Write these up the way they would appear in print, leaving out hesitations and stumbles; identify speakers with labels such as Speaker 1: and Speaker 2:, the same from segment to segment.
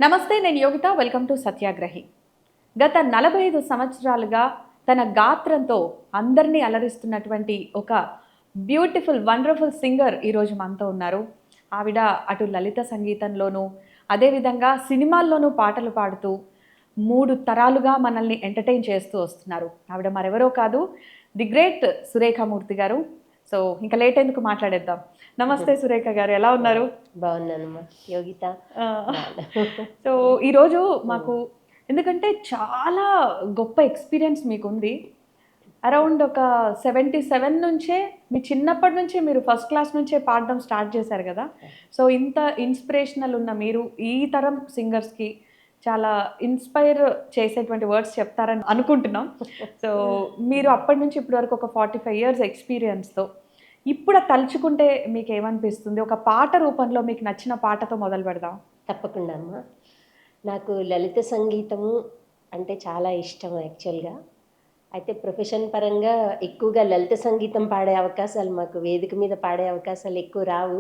Speaker 1: నమస్తే, నేను Yogita. Welcome to సత్యాగ్రహి. గత 45 సంవత్సరాలుగా తన గాత్రంతో అందరినీ అలరిస్తున్నటువంటి ఒక బ్యూటిఫుల్ వండర్ఫుల్ సింగర్ ఈరోజు మనతో ఉన్నారు. ఆవిడ అటు లలిత సంగీతంలోనూ అదేవిధంగా సినిమాల్లోనూ పాటలు పాడుతూ 3 తరాలుగా మనల్ని ఎంటర్టైన్ చేస్తూ వస్తున్నారు. ఆవిడ మరెవరో కాదు, ది గ్రేట్ సురేఖామూర్తి గారు. సో ఇంకా లేట్ ఎందుకు, మాట్లాడేద్దాం. నమస్తే సురేఖ గారు, ఎలా ఉన్నారు?
Speaker 2: బాగున్నానమ్మా యోగిత.
Speaker 1: సో ఈరోజు మాకు ఎందుకంటే చాలా గొప్ప ఎక్స్పీరియన్స్ మీకుంది. అరౌండ్ ఒక 77 నుంచే, మీ చిన్నప్పటి నుంచే మీరు ఫస్ట్ క్లాస్ నుంచే పాడడం స్టార్ట్ చేశారు కదా. సో ఇంత ఇన్స్పిరేషనల్ ఉన్న మీరు ఈ తరం సింగర్స్కి చాలా ఇన్స్పైర్ చేసేటువంటి వర్డ్స్ చెప్తారని అనుకుంటున్నాం. సో మీరు అప్పటి నుంచి ఇప్పటి వరకు ఒక 45 years ఎక్స్పీరియన్స్తో ఇప్పుడు తలుచుకుంటే మీకు ఏమనిపిస్తుంది? ఒక పాట రూపంలో మీకు నచ్చిన పాటతో మొదలు పెడదాం.
Speaker 2: తప్పకుండా అమ్మా. నాకు లలిత సంగీతము అంటే చాలా ఇష్టం యాక్చువల్గా. అయితే ప్రొఫెషన్ పరంగా ఎక్కువగా లలిత సంగీతం పాడే అవకాశాలు, మాకు వేదిక మీద పాడే అవకాశాలు ఎక్కువ రావు.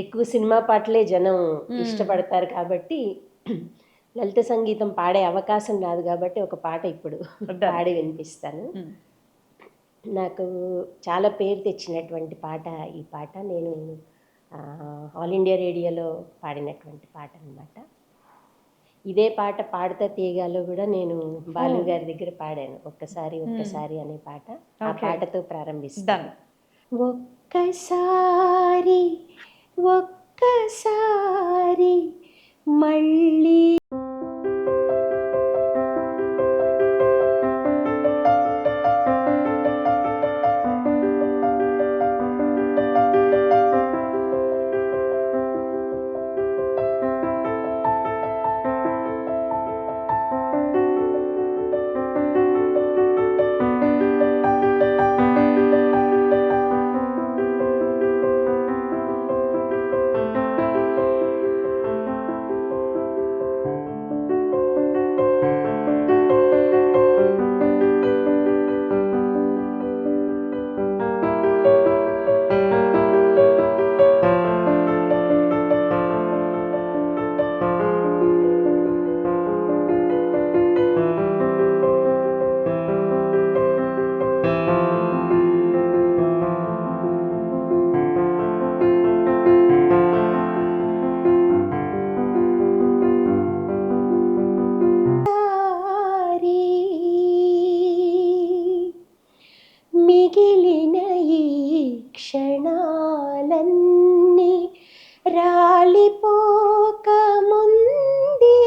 Speaker 2: ఎక్కువ సినిమా పాటలే జనం ఇష్టపడతారు కాబట్టి లలిత సంగీతం పాడే అవకాశం రాదు కాబట్టి ఒక పాట ఇప్పుడు పాడి వినిపిస్తాను. నాకు చాలా పేరు తెచ్చినటువంటి పాట ఈ పాట. నేను ఆల్ ఇండియా రేడియోలో పాడినటువంటి పాట అన్నమాట. ఇదే పాట పాడుతా తీయగాలో కూడా నేను బాలు గారి దగ్గర పాడాను. ఒక్కసారి ఒక్కసారి అనే పాట. ఆ పాటతో ప్రారంభిస్తాను. ఒక్కసారి ఒక్కసారి మళ్ళీ మిగిలిన ఈ క్షణాలన్నీ రాలిపోక ముందే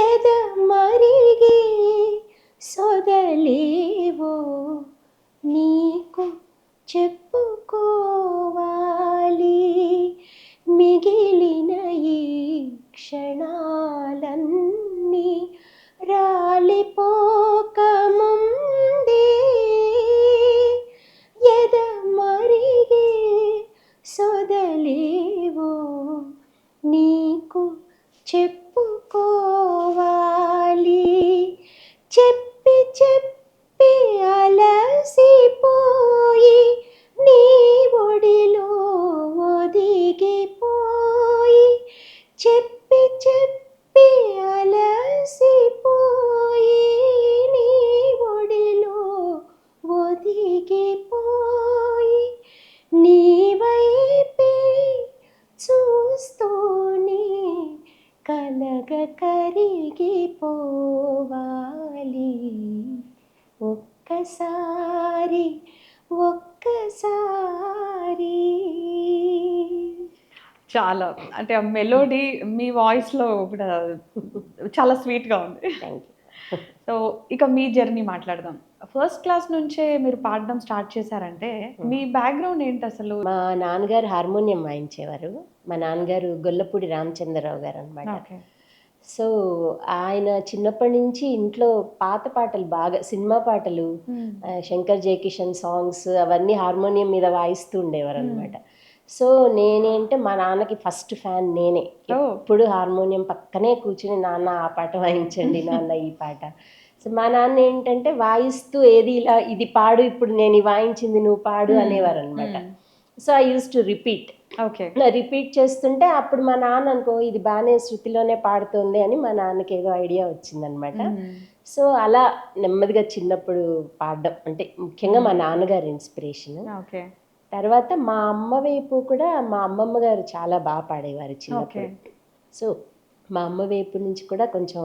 Speaker 2: ఎద మరిగే సొదలేవో నీకు చెప్పుకోవాలి. మిగిలిన ఈ క్షణాలన్నీ రాలిపోక ముందే ఎద మరిగే సొదలేవో నీకు చెప్పుకోవాలి. చెప్పి చెప్పి అలసిపోయి నీ ఒడిలో ఒదిగిపోయి, చెప్పి చెప్పి అలసిపోయి నీ ఒడిలో ఒదిగిపోయి, నీ వైపే చూస్తూనే కలగ కరిగిపోవాలి. ఒక్కసారి ఒక్కసారి.
Speaker 1: చాలా అంటే ఆ మెలోడీ మీ వాయిస్లో కూడా చాలా స్వీట్గా ఉంది.
Speaker 2: Thank you.
Speaker 1: సో ఇక మీ జర్నీ మాట్లాడదాం. ఫస్ట్ క్లాస్ నుంచే మీరు పాడడం స్టార్ట్ చేశారంటే మీ బ్యాక్గ్రౌండ్ ఏంటి అసలు?
Speaker 2: మా నాన్నగారు హార్మోనియం వాయించేవారు. మా నాన్నగారు గొల్లపూడి రామచంద్రరావు గారు అనమాట. సో ఆయన చిన్నప్పటి నుంచి ఇంట్లో పాత పాటలు బాగా, సినిమా పాటలు, శంకర్ జయకిషన్ సాంగ్స్ అవన్నీ హార్మోనియం మీద వాయిస్తూ ఉండేవారు అనమాట. సో నేనేంటే మా నాన్నకి ఫస్ట్ ఫ్యాన్ నేనే. ఎప్పుడు హార్మోనియం పక్కనే కూర్చుని నాన్న ఆ పాట వాయించండి, నాన్న ఈ పాట. సో మా నాన్న ఏంటంటే వాయిస్తూ ఏది ఇలా ఇది పాడు, ఇప్పుడు నేను వాయించింది నువ్వు పాడు అనేవారు అనమాట. So I use to repeat.
Speaker 1: Okay.
Speaker 2: Repeat చేస్తుంటే అప్పుడు మా నాన్న అనుకో ఇది బాగానే శృతిలోనే పాడుతుంది అని మా నాన్నకి ఏదో ఐడియా వచ్చిందనమాట. సో అలా నెమ్మదిగా చిన్నప్పుడు పాడడం అంటే ముఖ్యంగా మా నాన్నగారి ఇన్స్పిరేషన్.
Speaker 1: ఓకే.
Speaker 2: తర్వాత మా అమ్మ వైపు కూడా మా అమ్మమ్మ గారు చాలా బాగా పాడేవారు
Speaker 1: ఓకే.
Speaker 2: చిన్నప్పుడు. సో మా అమ్మ వైపు నుంచి కూడా కొంచెం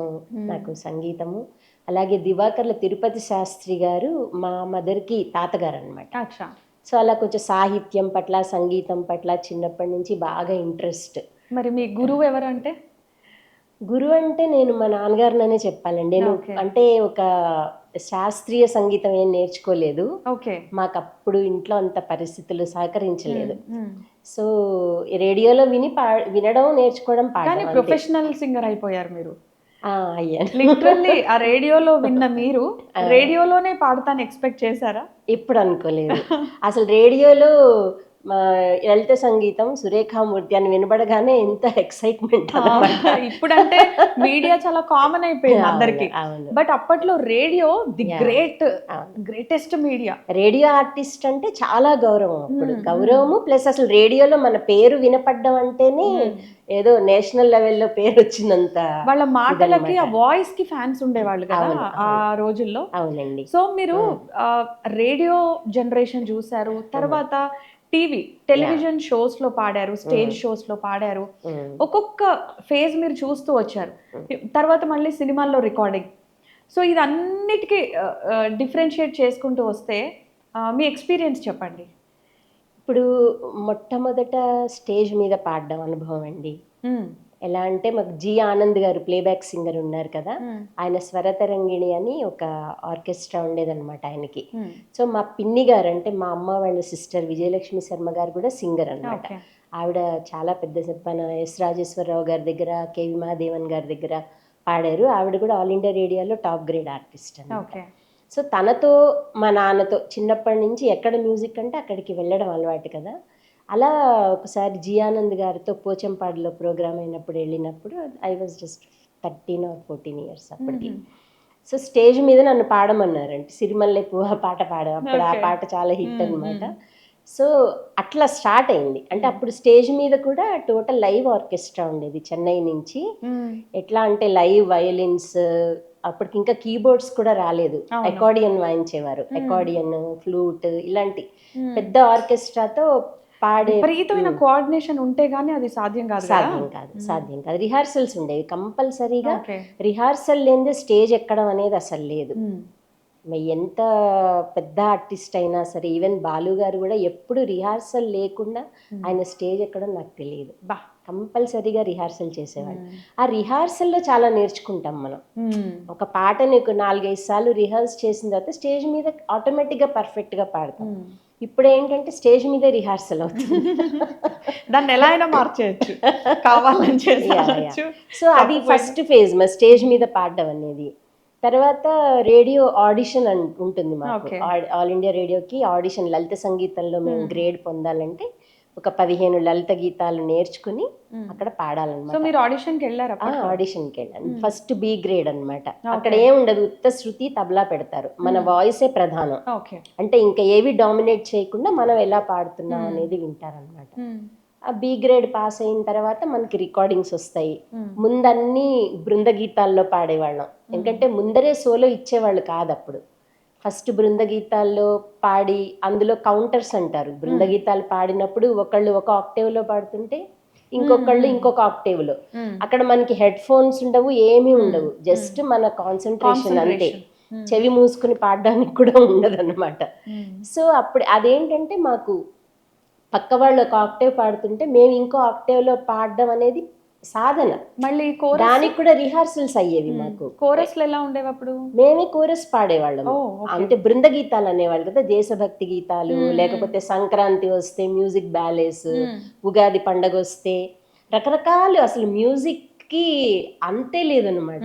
Speaker 2: నాకు సంగీతము, అలాగే దివాకర్ల తిరుపతి శాస్త్రి గారు మా మదర్కి తాతగారు అనమాట.
Speaker 1: అచ్చా.
Speaker 2: సో అలా కొంచెం సాహిత్యం పట్ల సంగీతం పట్ల చిన్నప్పటి నుంచి బాగా ఇంట్రెస్ట్.
Speaker 1: మరి మీ గురువు ఎవరంటే?
Speaker 2: గురువు అంటే నేను మా నాన్నగారిననే చెప్పాలండి. నేను
Speaker 1: ఓకే.
Speaker 2: అంటే ఒక శాస్త్రీయ సంగీతం ఏం నేర్చుకోలేదు.
Speaker 1: ఓకే.
Speaker 2: మాకు అప్పుడు ఇంట్లో అంత పరిస్థితులు సహకరించలేదు. సో రేడియోలో వినడం, నేర్చుకోవడం,
Speaker 1: కానీ
Speaker 2: పాడడం అంతే.
Speaker 1: ప్రొఫెషనల్ సింగర్ అయిపోయారు మీరు.
Speaker 2: అయ్యాను.
Speaker 1: లిటరల్లీ ఆ రేడియోలో విన్న మీరు రేడియోలోనే పాడతాను ఎక్స్పెక్ట్ చేశారా?
Speaker 2: ఎప్పుడు అనుకోలేదు. అసలు రేడియోలో మా లలిత సంగీతం సురేఖామూర్తి అని వినబడగానే ఎంత ఎక్సైట్మెంట్ అన్నమాట.
Speaker 1: ఇప్పుడంటే మీడియా చాలా కామన్ అయిపోయింది అందరికి.
Speaker 2: అవును.
Speaker 1: బట్ అప్పట్లో radio the greatest media.
Speaker 2: Radio artist అంటే చాలా గౌరవం అప్పుడు. గౌరవము ప్లస్ అసలు రేడియోలో మన పేరు వినపడ్డం అంటేనే ఏదో నేషనల్ లెవెల్లో పేరు వచ్చిందంత.
Speaker 1: వాళ్ళ మాటలకి ఆ వాయిస్ కి ఫ్యాన్స్ ఉండేవాళ్ళు కదా ఆ రోజుల్లో.
Speaker 2: అవునండి.
Speaker 1: సో మీరు రేడియో జనరేషన్ చూసారు, తర్వాత టీవీ టెలివిజన్ షోస్ లో పాడారు, స్టేజ్ షోస్ లో పాడారు, ఒక్కొక్క ఫేజ్ మీరు చూస్తూ వచ్చారు. తర్వాత మళ్ళీ సినిమాల్లో రికార్డింగ్. సో ఇది అన్నిటికీ డిఫరెన్షియేట్ చేసుకుంటూ వస్తే మీ ఎక్స్పీరియన్స్ చెప్పండి.
Speaker 2: ఇప్పుడు మొట్టమొదట స్టేజ్ మీద పాడడం అనుభవం అండి. ఎలా అంటే మాకు జి ఆనంద్ గారు ప్లేబ్యాక్ సింగర్ ఉన్నారు కదా, ఆయన స్వరతరంగిణి అని ఒక ఆర్కెస్ట్రా ఉండేదన్నమాట ఆయనకి. సో మా పిన్ని గారు అంటే మా అమ్మ వాళ్ళ సిస్టర్ విజయలక్ష్మి శర్మ గారు కూడా సింగర్ అనమాట. ఆవిడ చాలా పెద్ద మన ఎస్ రాజేశ్వరరావు గారి దగ్గర, కేవి మహాదేవన్ గారి దగ్గర పాడారు. ఆవిడ కూడా ఆల్ ఇండియా రేడియోలో టాప్ గ్రేడ్ ఆర్టిస్ట్ అనమాట. సో తనతో మా నాన్నతో చిన్నప్పటి నుంచి ఎక్కడ మ్యూజిక్ అంటే అక్కడికి వెళ్ళడం అలవాటు కదా. అలా ఒకసారి జి ఆనంద్ గారితో పోచంపాడులో ప్రోగ్రామ్ అయినప్పుడు వెళ్ళినప్పుడు I was just 13 or 14 years అప్పటికి. సో స్టేజ్ మీద నన్ను పాడమన్నారంటే సిరిమల్లె పువ్వు పాట పాడాం. అప్పుడు ఆ పాట చాలా హిట్ అనమాట. సో అట్లా స్టార్ట్ అయింది. అంటే అప్పుడు స్టేజ్ మీద కూడా టోటల్ లైవ్ ఆర్కెస్ట్రా ఉండేది చెన్నై నుంచి. ఎట్లా అంటే లైవ్ వయలిన్స్, అప్పటికి ఇంకా కీబోర్డ్స్ కూడా రాలేదు, అకార్డియన్ వాయించేవారు. అకార్డియన్, ఫ్లూట్ ఇలాంటి పెద్ద ఆర్కెస్ట్రాతో పాడే
Speaker 1: విపరీతమైన కోఆర్డినేషన్ ఉంటే గానీ అది సాధ్యం కాదు.
Speaker 2: సాధ్యం కాదు. రిహార్సల్స్ ఉండేవి కంపల్సరీగా. రిహార్సల్ లేనిదే స్టేజ్ ఎక్కడం అనేది అసలు లేదు. ఎంత పెద్ద ఆర్టిస్ట్ అయినా సరే, ఈవెన్ బాలు గారు కూడా ఎప్పుడు రిహార్సల్ లేకుండా ఆయన స్టేజ్ ఎక్కడం నాకు తెలియదు. కంపల్సరీగా రిహార్సల్ చేసేవాళ్ళు. ఆ రిహార్సల్లో చాలా నేర్చుకుంటాం మనం. ఒక పాట నీకు 4-5 సార్లు రిహార్స్ చేసిన తర్వాత స్టేజ్ మీద ఆటోమేటిక్గా పర్ఫెక్ట్గా పాడతాం. ఇప్పుడు ఏంటంటే స్టేజ్ మీదే రిహార్సల్ అవుతుంది.
Speaker 1: దాన్ని ఎలా అయినా మార్చేయచ్చు, కావాలని చేసి.
Speaker 2: సో అది ఫస్ట్ ఫేజ్ మా స్టేజ్ మీద పాడడం అనేది. తర్వాత రేడియో ఆడిషన్ ఉంటుంది మాకు. ఆల్ ఇండియా రేడియోకి ఆడిషన్, లలిత సంగీతంలో మేము గ్రేడ్ పొందాలంటే ఒక 15 లలిత గీతాలు నేర్చుకుని అక్కడ పాడాలన్నమాట.
Speaker 1: మీరు ఆడిషన్కి వెళ్ళారా?
Speaker 2: ఆడిషన్కి వెళ్ళాను. ఫస్ట్ బి గ్రేడ్ అనమాట. అక్కడ ఏముండదు, ఉత్త శృతి తబలా పెడతారు, మన వాయిసే ప్రధానం. అంటే ఇంకా ఏవి డామినేట్ చేయకుండా మనం ఎలా పాడుతున్నాం అనేది వింటారనమాట. ఆ బి గ్రేడ్ పాస్ అయిన తర్వాత మనకి రికార్డింగ్స్ వస్తాయి. ముందన్నీ బృంద గీతాల్లో పాడేవాళ్ళం, ఎందుకంటే ముందరే సోలో ఇచ్చేవాళ్ళు కాదు అప్పుడు. ఫస్ట్ బృంద గీతాల్లో పాడి అందులో కౌంటర్స్ అంటారు. బృంద గీతాలు పాడినప్పుడు ఒకళ్ళు ఒక ఆక్టేవ్లో పాడుతుంటే ఇంకొకళ్ళు ఇంకొక ఆక్టేవ్లో. అక్కడ మనకి హెడ్ ఫోన్స్ ఉండవు, ఏమీ ఉండవు, జస్ట్ మన కాన్సన్ట్రేషన్ అంతే. చెవి మూసుకుని పాడడానికి కూడా ఉండదు అనమాట. సో అప్పుడు అదేంటంటే మాకు పక్క వాళ్ళు ఒక ఆక్టేవ్ పాడుతుంటే మేము ఇంకో ఆక్టేవ్లో పాడడం అనేది సాధన.
Speaker 1: మళ్ళీ
Speaker 2: దానికి కూడా రిహార్సల్స్ అయ్యేవి మాకు.
Speaker 1: కోరస్లు ఎలా ఉండేవి అప్పుడు?
Speaker 2: మేమే కోరస్ పాడేవాళ్ళము. అంటే బృంద గీతాలు అనేవాళ్ళు కదా, దేశభక్తి గీతాలు, లేకపోతే సంక్రాంతి వస్తే మ్యూజిక్ బ్యాలేస్, ఉగాది పండగ వస్తే రకరకాలు, అసలు మ్యూజిక్ కి అంతే లేదనమాట,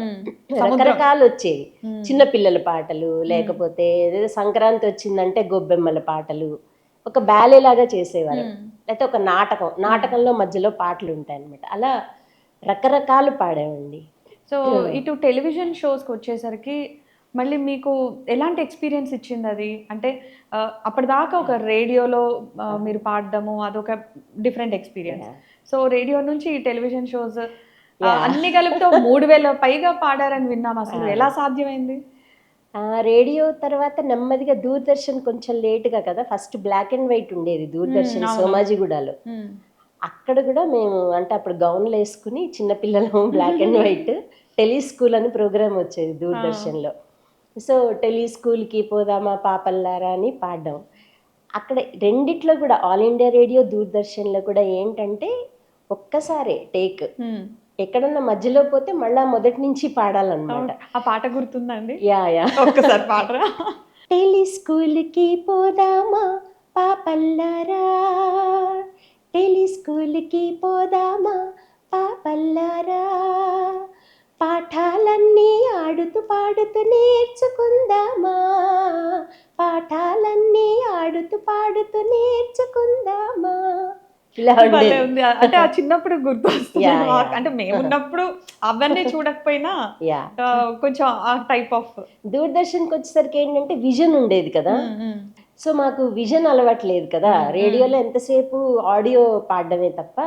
Speaker 2: రకరకాలు వచ్చేవి. చిన్నపిల్లల పాటలు, లేకపోతే సంక్రాంతి వచ్చిందంటే గొబ్బెమ్మల పాటలు, ఒక బ్యాలే లాగా చేసేవారు, లేకపోతే ఒక నాటకంలో మధ్యలో పాటలు ఉంటాయి అనమాట. అలా రకరకాలు పాడేవండి.
Speaker 1: సో ఇటు టెలివిజన్ షోస్కి వచ్చేసరికి మళ్ళీ మీకు ఎలాంటి ఎక్స్పీరియన్స్ ఇచ్చింది అది? అంటే అప్పటిదాకా ఒక రేడియోలో మీరు పాడడము అదొక డిఫరెంట్ ఎక్స్పీరియన్స్. సో రేడియో నుంచి ఈ టెలివిజన్ షోస్ అన్ని కలిపితే 3000 పైగా పాడారని విన్నాం. అసలు ఎలా సాధ్యమైంది?
Speaker 2: రేడియో తర్వాత నెమ్మదిగా దూరదర్శన్ కొంచెం లేట్గా కదా, ఫస్ట్ బ్లాక్ అండ్ వైట్ ఉండేది దూరదర్శన్ సోమాజిగూడలో. అక్కడ కూడా మేము అంటే అప్పుడు గౌన్లు వేసుకుని చిన్నపిల్లలు బ్లాక్ అండ్ వైట్ టెలిస్కూల్ అని ప్రోగ్రామ్ వచ్చేది దూరదర్శన్లో. సో టెలిస్కూల్కి పోదామా పాపల్లారా అని పాడడం. అక్కడ రెండిట్లో కూడా ఆల్ ఇండియా రేడియో దూరదర్శన్లో కూడా ఏంటంటే ఒక్కసారే టేక్, ఎక్కడన్నా మధ్యలో పోతే మళ్ళా మొదటి నుంచి పాడాలన్నమాట.
Speaker 1: ఆ పాట గుర్తుందండి?
Speaker 2: యా
Speaker 1: ఒక్కసారి పాడరా?
Speaker 2: టెలిస్కూల్కి పోదామా పాపల్లారా, టెలిస్కూల్కి పోదామా పాపల్లారా, పాఠాలన్నీ ఆడుతూ పాడుతూ నేర్చుకుందామా, పాఠాలన్నీ ఆడుతూ పాడుతూ నేర్చుకుందామా. ఇలా
Speaker 1: భలే ఉంది. అంటే ఆ చిన్నప్పుడు గుర్తొస్తుంది. అంటే మేమున్నప్పుడు అవన్నీ చూడకపోయినా కొంచెం ఆ టైప్ ఆఫ్.
Speaker 2: దూరదర్శన్కి వచ్చేసరికి ఏంటంటే విజన్ ఉండేది కదా, సో మాకు విజన్ అలవాట్లేదు కదా, రేడియోలో ఎంతసేపు ఆడియో పాడడమే తప్ప.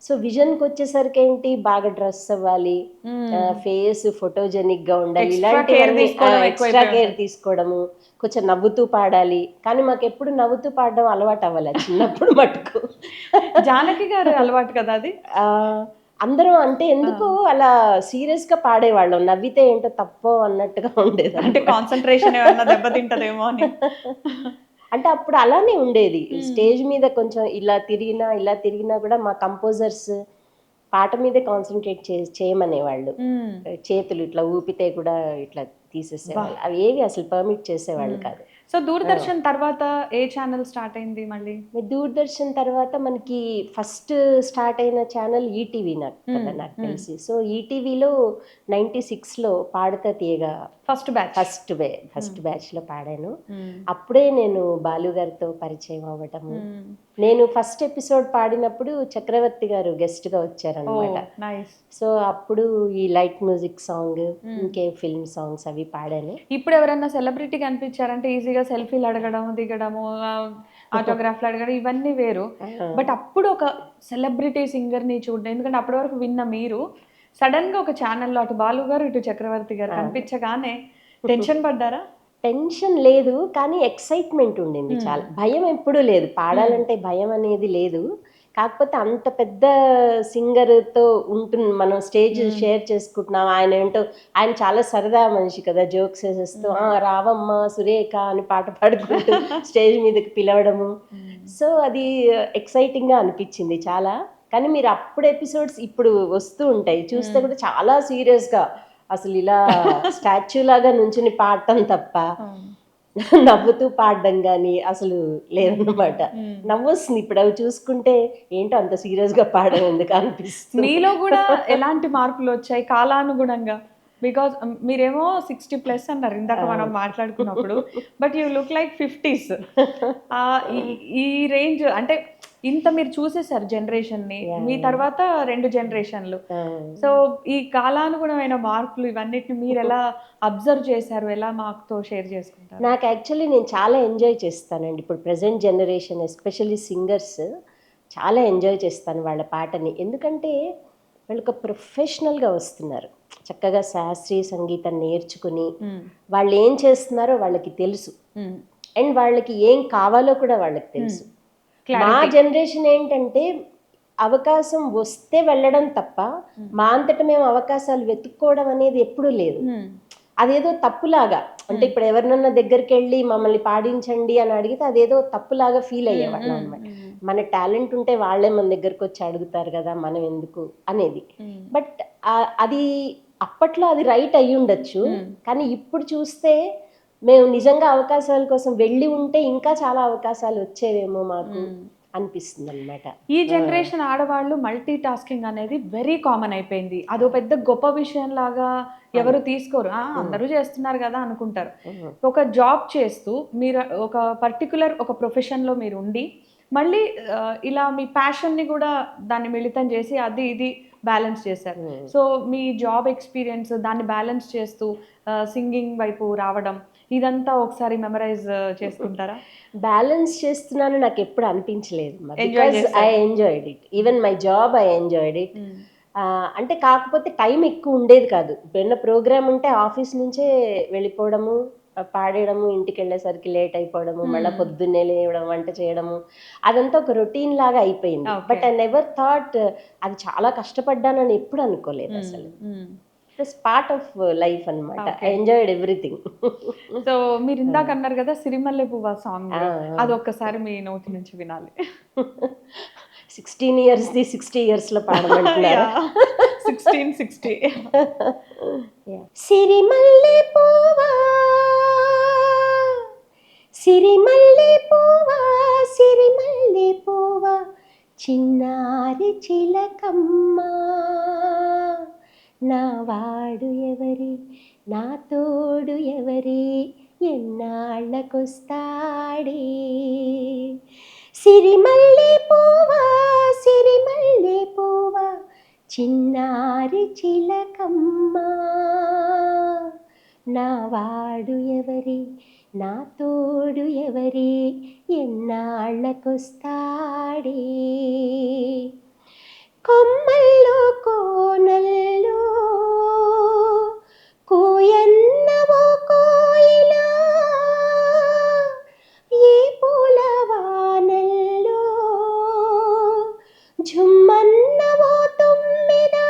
Speaker 2: సో విజన్కి వచ్చేసరికి ఏంటి, బాగా డ్రెస్ అవ్వాలి, ఫేస్ ఫోటోజెనిక్ గా ఉండాలి, ఇలాంటి ఎక్స్ట్రా కేర్ తీసుకోవడము, కొంచెం నవ్వుతూ పాడాలి. కానీ మాకు ఎప్పుడు నవ్వుతూ పాడడం అలవాటు అవ్వాలి చిన్నప్పుడు మటుకు.
Speaker 1: జానకి గారు అలవాటు కదా అది.
Speaker 2: అందరం అంటే ఎందుకు అలా సీరియస్ గా పాడేవాళ్ళం, నవ్వితే ఏంటో తప్పో అన్నట్టుగా ఉండేది.
Speaker 1: అంటే కాన్సన్ట్రేషన్ ఏమన్నా దెబ్బతింటదేమో అని.
Speaker 2: అంటే అప్పుడు అలానే ఉండేది. స్టేజ్ మీద కొంచెం ఇలా తిరిగినా కూడా మా కంపోజర్స్ పాట మీదే కాన్సన్ట్రేట్ చేయమనేవాళ్ళు. చేతులు ఇట్లా ఊపితే కూడా ఇట్లా తీసేసేవాళ్ళు, అవి ఏవి అసలు పర్మిట్ చేసేవాళ్ళు కాదు.
Speaker 1: సో దూరదర్శన్ తర్వాత ఏ ఛానల్ స్టార్ట్ అయింది మళ్ళీ?
Speaker 2: దూరదర్శన్ తర్వాత మనకి ఫస్ట్ స్టార్ట్ అయిన ఛానల్ ఈటీవీ నాకు తెలిసి. సో ఈటీవీలో 96లో పాడతా తీయగా ఫస్ట్ బ్యాచ్లో పాడాను. అప్పుడే నేను బాలు గారితో పరిచయం అవ్వటము. నేను ఫస్ట్ ఎపిసోడ్ పాడినప్పుడు చక్రవర్తి గారు గెస్ట్ గా వచ్చారనమాట. సో అప్పుడు ఈ లైట్ మ్యూజిక్ సాంగ్, ఇంకే ఫిల్మ్ సాంగ్స్ అవి పాడాను.
Speaker 1: ఇప్పుడు ఎవరైనా సెలబ్రిటీ కనిపించారంటే ఈజీగా సెల్ఫీలు అడగడం, దిగడము, ఆటోగ్రాఫ్లు అడగడం ఇవన్నీ వేరు. బట్ అప్పుడు ఒక సెలబ్రిటీ సింగర్ ని చూడడం, ఎందుకంటే అప్పటి వరకు విన్న మీరు సడన్ గా ఒక ఛానల్లో అటు బాలు గారు ఇటు చక్రవర్తి గారు కనిపించగానే టెన్షన్ పడ్డారా?
Speaker 2: టెన్షన్ లేదు, కానీ ఎక్సైట్మెంట్ ఉండింది చాలా. భయం ఎప్పుడూ లేదు, పాడాలంటే భయం అనేది లేదు. కాకపోతే అంత పెద్ద సింగర్తో మనం స్టేజ్ షేర్ చేసుకుంటున్నాం. ఆయన చాలా సరదా మనిషి కదా, జోక్స్ వేసేస్తూ రావమ్మ సురేఖ అని పాట పాడుకుంటూ స్టేజ్ మీదకి పిలవడము. సో అది ఎక్సైటింగ్గా అనిపించింది చాలా. కానీ మీరు అప్పుడు ఎపిసోడ్స్ ఇప్పుడు వస్తూ ఉంటాయి, చూస్తే కూడా చాలా సీరియస్గా అసలు ఇలా స్టాచ్యూ లాగా నుంచుని పాడటం తప్ప నవ్వుతూ పాడడం కానీ అసలు లేదన్నమాట. నవ్వొస్తుంది ఇప్పుడు అవి చూసుకుంటే, ఏంటో అంత సీరియస్ గా పాడడం ఎందుకు అనిపిస్తుంది.
Speaker 1: మీలో కూడా ఎలాంటి మార్పులు వచ్చాయి కాలానుగుణంగా? బికాజ్ మీరేమో 60+ అన్నారు ఇందాక మనం మాట్లాడుకున్నప్పుడు, but you look like 50s. ఈ రేంజ్ అంటే ఇంత మీరు చూసేసారు జనరేషన్ని, మీ తర్వాత 2 జనరేషన్లు. సో ఈ కాలానుగుణమైన మార్పులు ఇవన్నిటిని మీరు ఎలా అబ్జర్వ్ చేశారు, ఎలా మాతో షేర్ చేసుకుంటారు?
Speaker 2: నాకు యాక్చువల్లీ నేను చాలా ఎంజాయ్ చేస్తానండి ఇప్పుడు ప్రజెంట్ జనరేషన్, ఎస్పెషల్లీ సింగర్స్ చాలా ఎంజాయ్ చేస్తాను వాళ్ళ పాటని. ఎందుకంటే వాళ్ళు ఒక ప్రొఫెషనల్గా వస్తున్నారు, చక్కగా శాస్త్రీయ సంగీతం నేర్చుకుని వాళ్ళు ఏం చేస్తున్నారో వాళ్ళకి తెలుసు, అండ్ వాళ్ళకి ఏం కావాలో కూడా వాళ్ళకి తెలుసు. మా జనరేషన్ ఏంటంటే అవకాశం వస్తే వెళ్ళడం తప్ప మా అంతటా మేము అవకాశాలు వెతుక్కోవడం అనేది ఎప్పుడూ లేదు. అదేదో తప్పులాగా, అంటే ఇప్పుడు ఎవరినన్నా దగ్గరికి వెళ్ళి మమ్మల్ని పాడించండి అని అడిగితే అదేదో తప్పులాగా ఫీల్ అయ్యేవాళ్ళం అనమాట. మన టాలెంట్ ఉంటే వాళ్ళే మన దగ్గరకు వచ్చి అడుగుతారు కదా, మనం ఎందుకు అనేది. బట్ అది అప్పట్లో అది రైట్ అయ్యి ఉండొచ్చు, కానీ ఇప్పుడు చూస్తే మేము నిజంగా అవకాశాల కోసం వెళ్ళి ఉంటే ఇంకా చాలా అవకాశాలు వచ్చేవేమో మాకు అనిపిస్తుంది అనమాట.
Speaker 1: ఈ జనరేషన్ ఆడవాళ్ళు మల్టీ టాస్కింగ్ అనేది వెరీ కామన్ అయిపోయింది. అదో పెద్ద గొప్ప విషయం లాగా ఎవరు తీసుకోరు, అందరూ చేస్తున్నారు కదా అనుకుంటారు. ఒక జాబ్ చేస్తూ మీరు ఒక పర్టికులర్ ఒక ప్రొఫెషన్లో మీరు ఉండి మళ్ళీ ఇలా మీ ప్యాషన్ని కూడా దాన్ని మిళితం చేసి అది ఇది బ్యాలెన్స్ చేశారు. సో మీ జాబ్ ఎక్స్పీరియన్స్ దాన్ని బ్యాలెన్స్ చేస్తూ సింగింగ్ వైపు రావడం ఇదంతా ఒకసారి మెమరైజ్ చేసుకుంటారా?
Speaker 2: బ్యాలెన్స్ చేస్తున్నాను నాకు ఎప్పుడు అనిపించలేదు,
Speaker 1: Enjoy
Speaker 2: బికాజ్
Speaker 1: చేశారు.
Speaker 2: I enjoyed it. Even my job I enjoyed it. అంటే కాకపోతే టైం ఎక్కువ ఉండేది కాదు. ఎప్పుడైనా ప్రోగ్రామ్ ఉంటే ఆఫీస్ నుంచే వెళ్ళిపోవడము, పాడేయడము, ఇంటికి వెళ్ళేసరికి లేట్ అయిపోవడము, మళ్ళీ పొద్దున్నే లేవడం, వంట చేయడము, అదంతా ఒక రొటీన్ లాగా అయిపోయింది.
Speaker 1: Okay.
Speaker 2: But I never thought అది చాలా కష్టపడ్డానని ఎప్పుడు అనుకోలేదు అసలు. ఇట్స్ పార్ట్ ఆఫ్ లైఫ్ అన్నమాట. I enjoyed everything.
Speaker 1: సో మీరు ఇందాక అన్నారు కదా సిరిమల్లె పువ్వ సాంగ్, అది ఒక్కసారి మీ నోటి నుంచి వినాలి.
Speaker 2: 16 ఇయర్స్ది 60 ఇయర్స్లో పాడమంటున్నారా?
Speaker 1: 1660.
Speaker 2: సిరిమల్లె పువ్వా, సిరిమల్లె పువ్వా, సిరిమల్లె పువ్వా, చిన్నారి చిలకమ్మ, నా వాడు ఎవరి, నా తోడు ఎవరి, ఎన్నాళ్ళకొస్తాడే. సిరిమల్లె పువ్వా, సిరిమల్లె పువ్వా, చిన్నారి చిలకమ్మ, నా వాడు ఎవరి, నా తోడు ఎవరి, ఎన్నాళ్ళకొస్తాడే. కొమ్మల్లో కోనల్లో కోయన్నవో కోయిలా, ఏ పూల వానల్లో ఝుమ్మన్నవో తుమ్మెదా,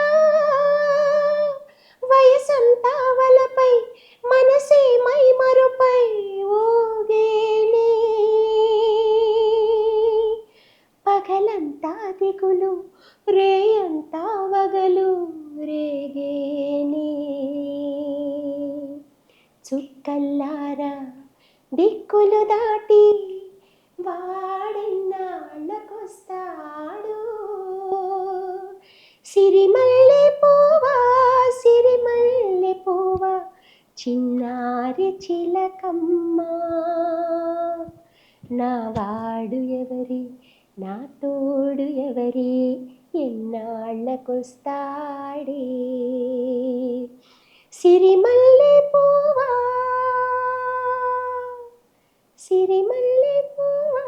Speaker 2: వయసంతా వలపై మనసే మై మరుపై ఊగేనే, పగలంతా దిగులు రేయంతా వగలు రేగేనే. చుక్కల్లారా దిక్కులు దాటి వాడెన్నాళ్ళకొస్తాడు. సిరిమల్లె పువ్వా, సిరిమల్లె పువ్వా, చిన్నారి చిలకమ్మ, నా వాడు ఎవరి, నా తోడు ఎవరి, ఎన్నాళ్ళకొస్తాడే. సిరిమల్లె పువ్వా, సిరిమల్లె పువ్వా.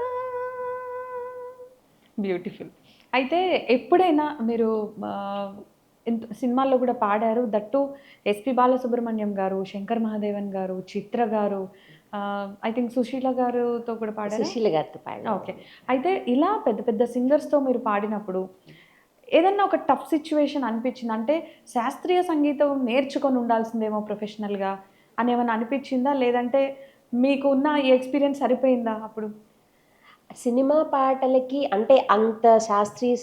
Speaker 1: బ్యూటిఫుల్. అయితే ఎప్పుడైనా మీరు సినిమాల్లో కూడా పాడారు, దట్టు ఎస్పి బాలసుబ్రహ్మణ్యం గారు, శంకర్ మహాదేవన్ గారు, చిత్ర గారు, ఐ థింక్ సుశీల గారుతో కూడా పాడారు.
Speaker 2: సుశీల గారితో పాడాను.
Speaker 1: ఓకే. అయితే ఇలా పెద్ద పెద్ద సింగర్స్తో మీరు పాడినప్పుడు ఏదన్నా ఒక టఫ్ సిచ్యువేషన్ అనిపించింది, అంటే శాస్త్రీయ సంగీతం నేర్చుకొని ఉండాల్సిందేమో ప్రొఫెషనల్గా అని ఏమైనా అనిపించిందా, లేదంటే మీకు ఉన్న ఈ ఎక్స్పీరియన్స్ సరిపోయిందా అప్పుడు?
Speaker 2: సినిమా పాటలకి అంటే అంత శాస్త్రీయ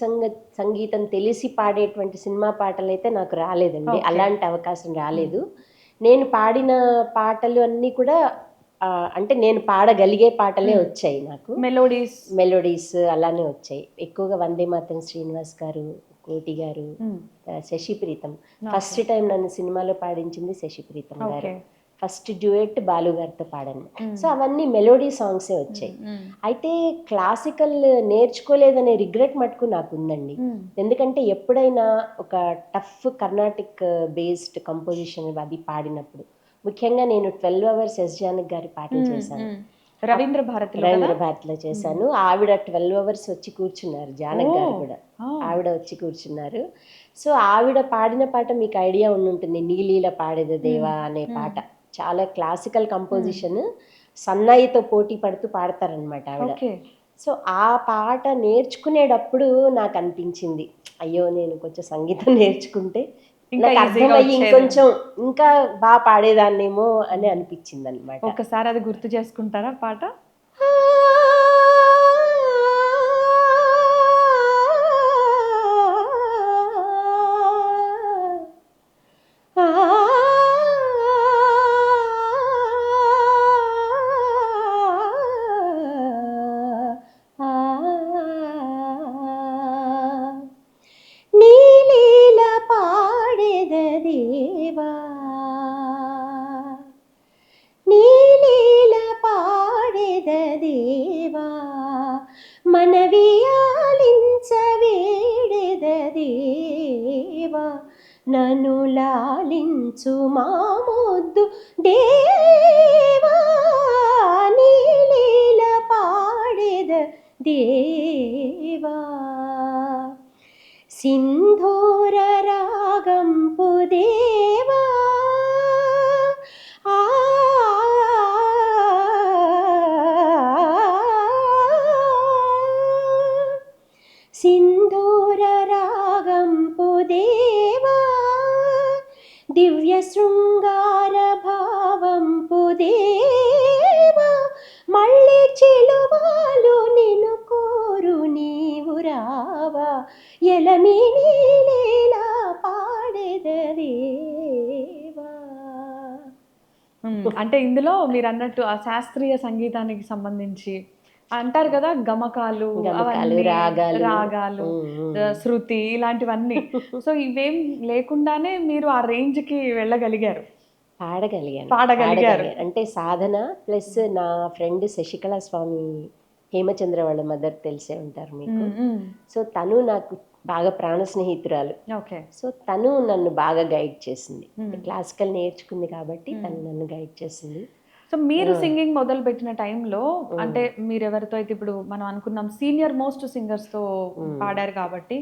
Speaker 2: సంగీతం తెలిసి పాడేటువంటి సినిమా పాటలు అయితే నాకు రాలేదండి. అలాంటి అవకాశం రాలేదు. నేను పాడిన పాటలు అన్నీ కూడా అంటే నేను పాడగలిగే పాటలే వచ్చాయి నాకు. మెలోడీస్ అలానే వచ్చాయి. ఎక్కువగా వందే మాతరం శ్రీనివాస్ గారు, కోటి గారు, శశి ప్రీతం. ఫస్ట్ టైం నన్ను సినిమాలో పాడించింది శశి ప్రీతం గారు. ఫస్ట్ డ్యూయట్ బాలు గారితో పాడాను. సో అవన్నీ మెలోడీ సాంగ్సే వచ్చాయి. అయితే క్లాసికల్ నేర్చుకోలేదనే రిగ్రెట్ మటుకు నాకు ఉందండి. ఎందుకంటే ఎప్పుడైనా ఒక టఫ్ కర్ణాటిక్ బేస్డ్ కంపోజిషన్ అది పాడినప్పుడు, ముఖ్యంగా నేను 12 అవర్స్ ఎస్ జానకి గారి పాటలు చేశాను.
Speaker 1: రవీంద్ర
Speaker 2: భారతిలో చేశాను. ఆవిడ 12 అవర్స్ వచ్చి కూర్చున్నారు, జానకి గారు కూడా ఆవిడ వచ్చి కూర్చున్నారు. సో ఆవిడ పాడిన పాట మీకు ఐడియా ఉండుంటుంది, నీలీల పాడేద దేవా అనే పాట. చాలా క్లాసికల్ కంపోజిషన్, సన్నాయితో పోటీ పడుతూ పాడతారనమాట ఆవిడ. సో ఆ పాట నేర్చుకునేటప్పుడు నాకు అనిపించింది, అయ్యో నేను కొంచెం సంగీతం నేర్చుకుంటే నాకు అర్థమయ్యి ఇంకొంచెం ఇంకా బాగా పాడేదాన్నేమో అని అనిపించింది అనమాట.
Speaker 1: ఒకసారి అది గుర్తు చేసుకుంటారా పాట?
Speaker 2: నన్ను లాలించు మా ముద్దు దేవా నీ లీల పాడెద దేవా సింధూర రాగంపు దేవా ఆ సింధూర రాగంపు దేవా దివ్య శృంగార భావంపు దేవా మళ్ళీ చిలువాలు నిన్ను కోరు నీవు రావా ఎలమి నీలా పాడెదవేవా.
Speaker 1: అంటే ఇందులో మీరు అన్నట్టు ఆ శాస్త్రీయ సంగీతానికి సంబంధించి అంటారు కదా గమకాలు, అవన్నీ, రాగాలు, శృతి ఇలాంటివన్నీ. సో ఇవేం లేకుండానే మీరు ఆ రేంజ్ కి వెళ్ళగలిగారు,
Speaker 2: పాడగలిగారు. అంటే సాధన ప్లస్ నా ఫ్రెండ్ శశికళా స్వామి హేమచంద్ర వాళ్ళ మదర్ తెలిసే ఉంటారు మీకు. సో తను నాకు బాగా ప్రాణ స్నేహితురాలు. సో తను నన్ను బాగా గైడ్ చేసింది. క్లాసికల్ నేర్చుకుంది కాబట్టి తను నన్ను గైడ్ చేసింది.
Speaker 1: సో మీరు సింగింగ్ మొదలు పెట్టిన టైంలో అంటే మీరు ఎవరితో అయితే ఇప్పుడు మనం అనుకున్నాం సీనియర్ మోస్ట్ సింగర్స్తో పాడారు కాబట్టి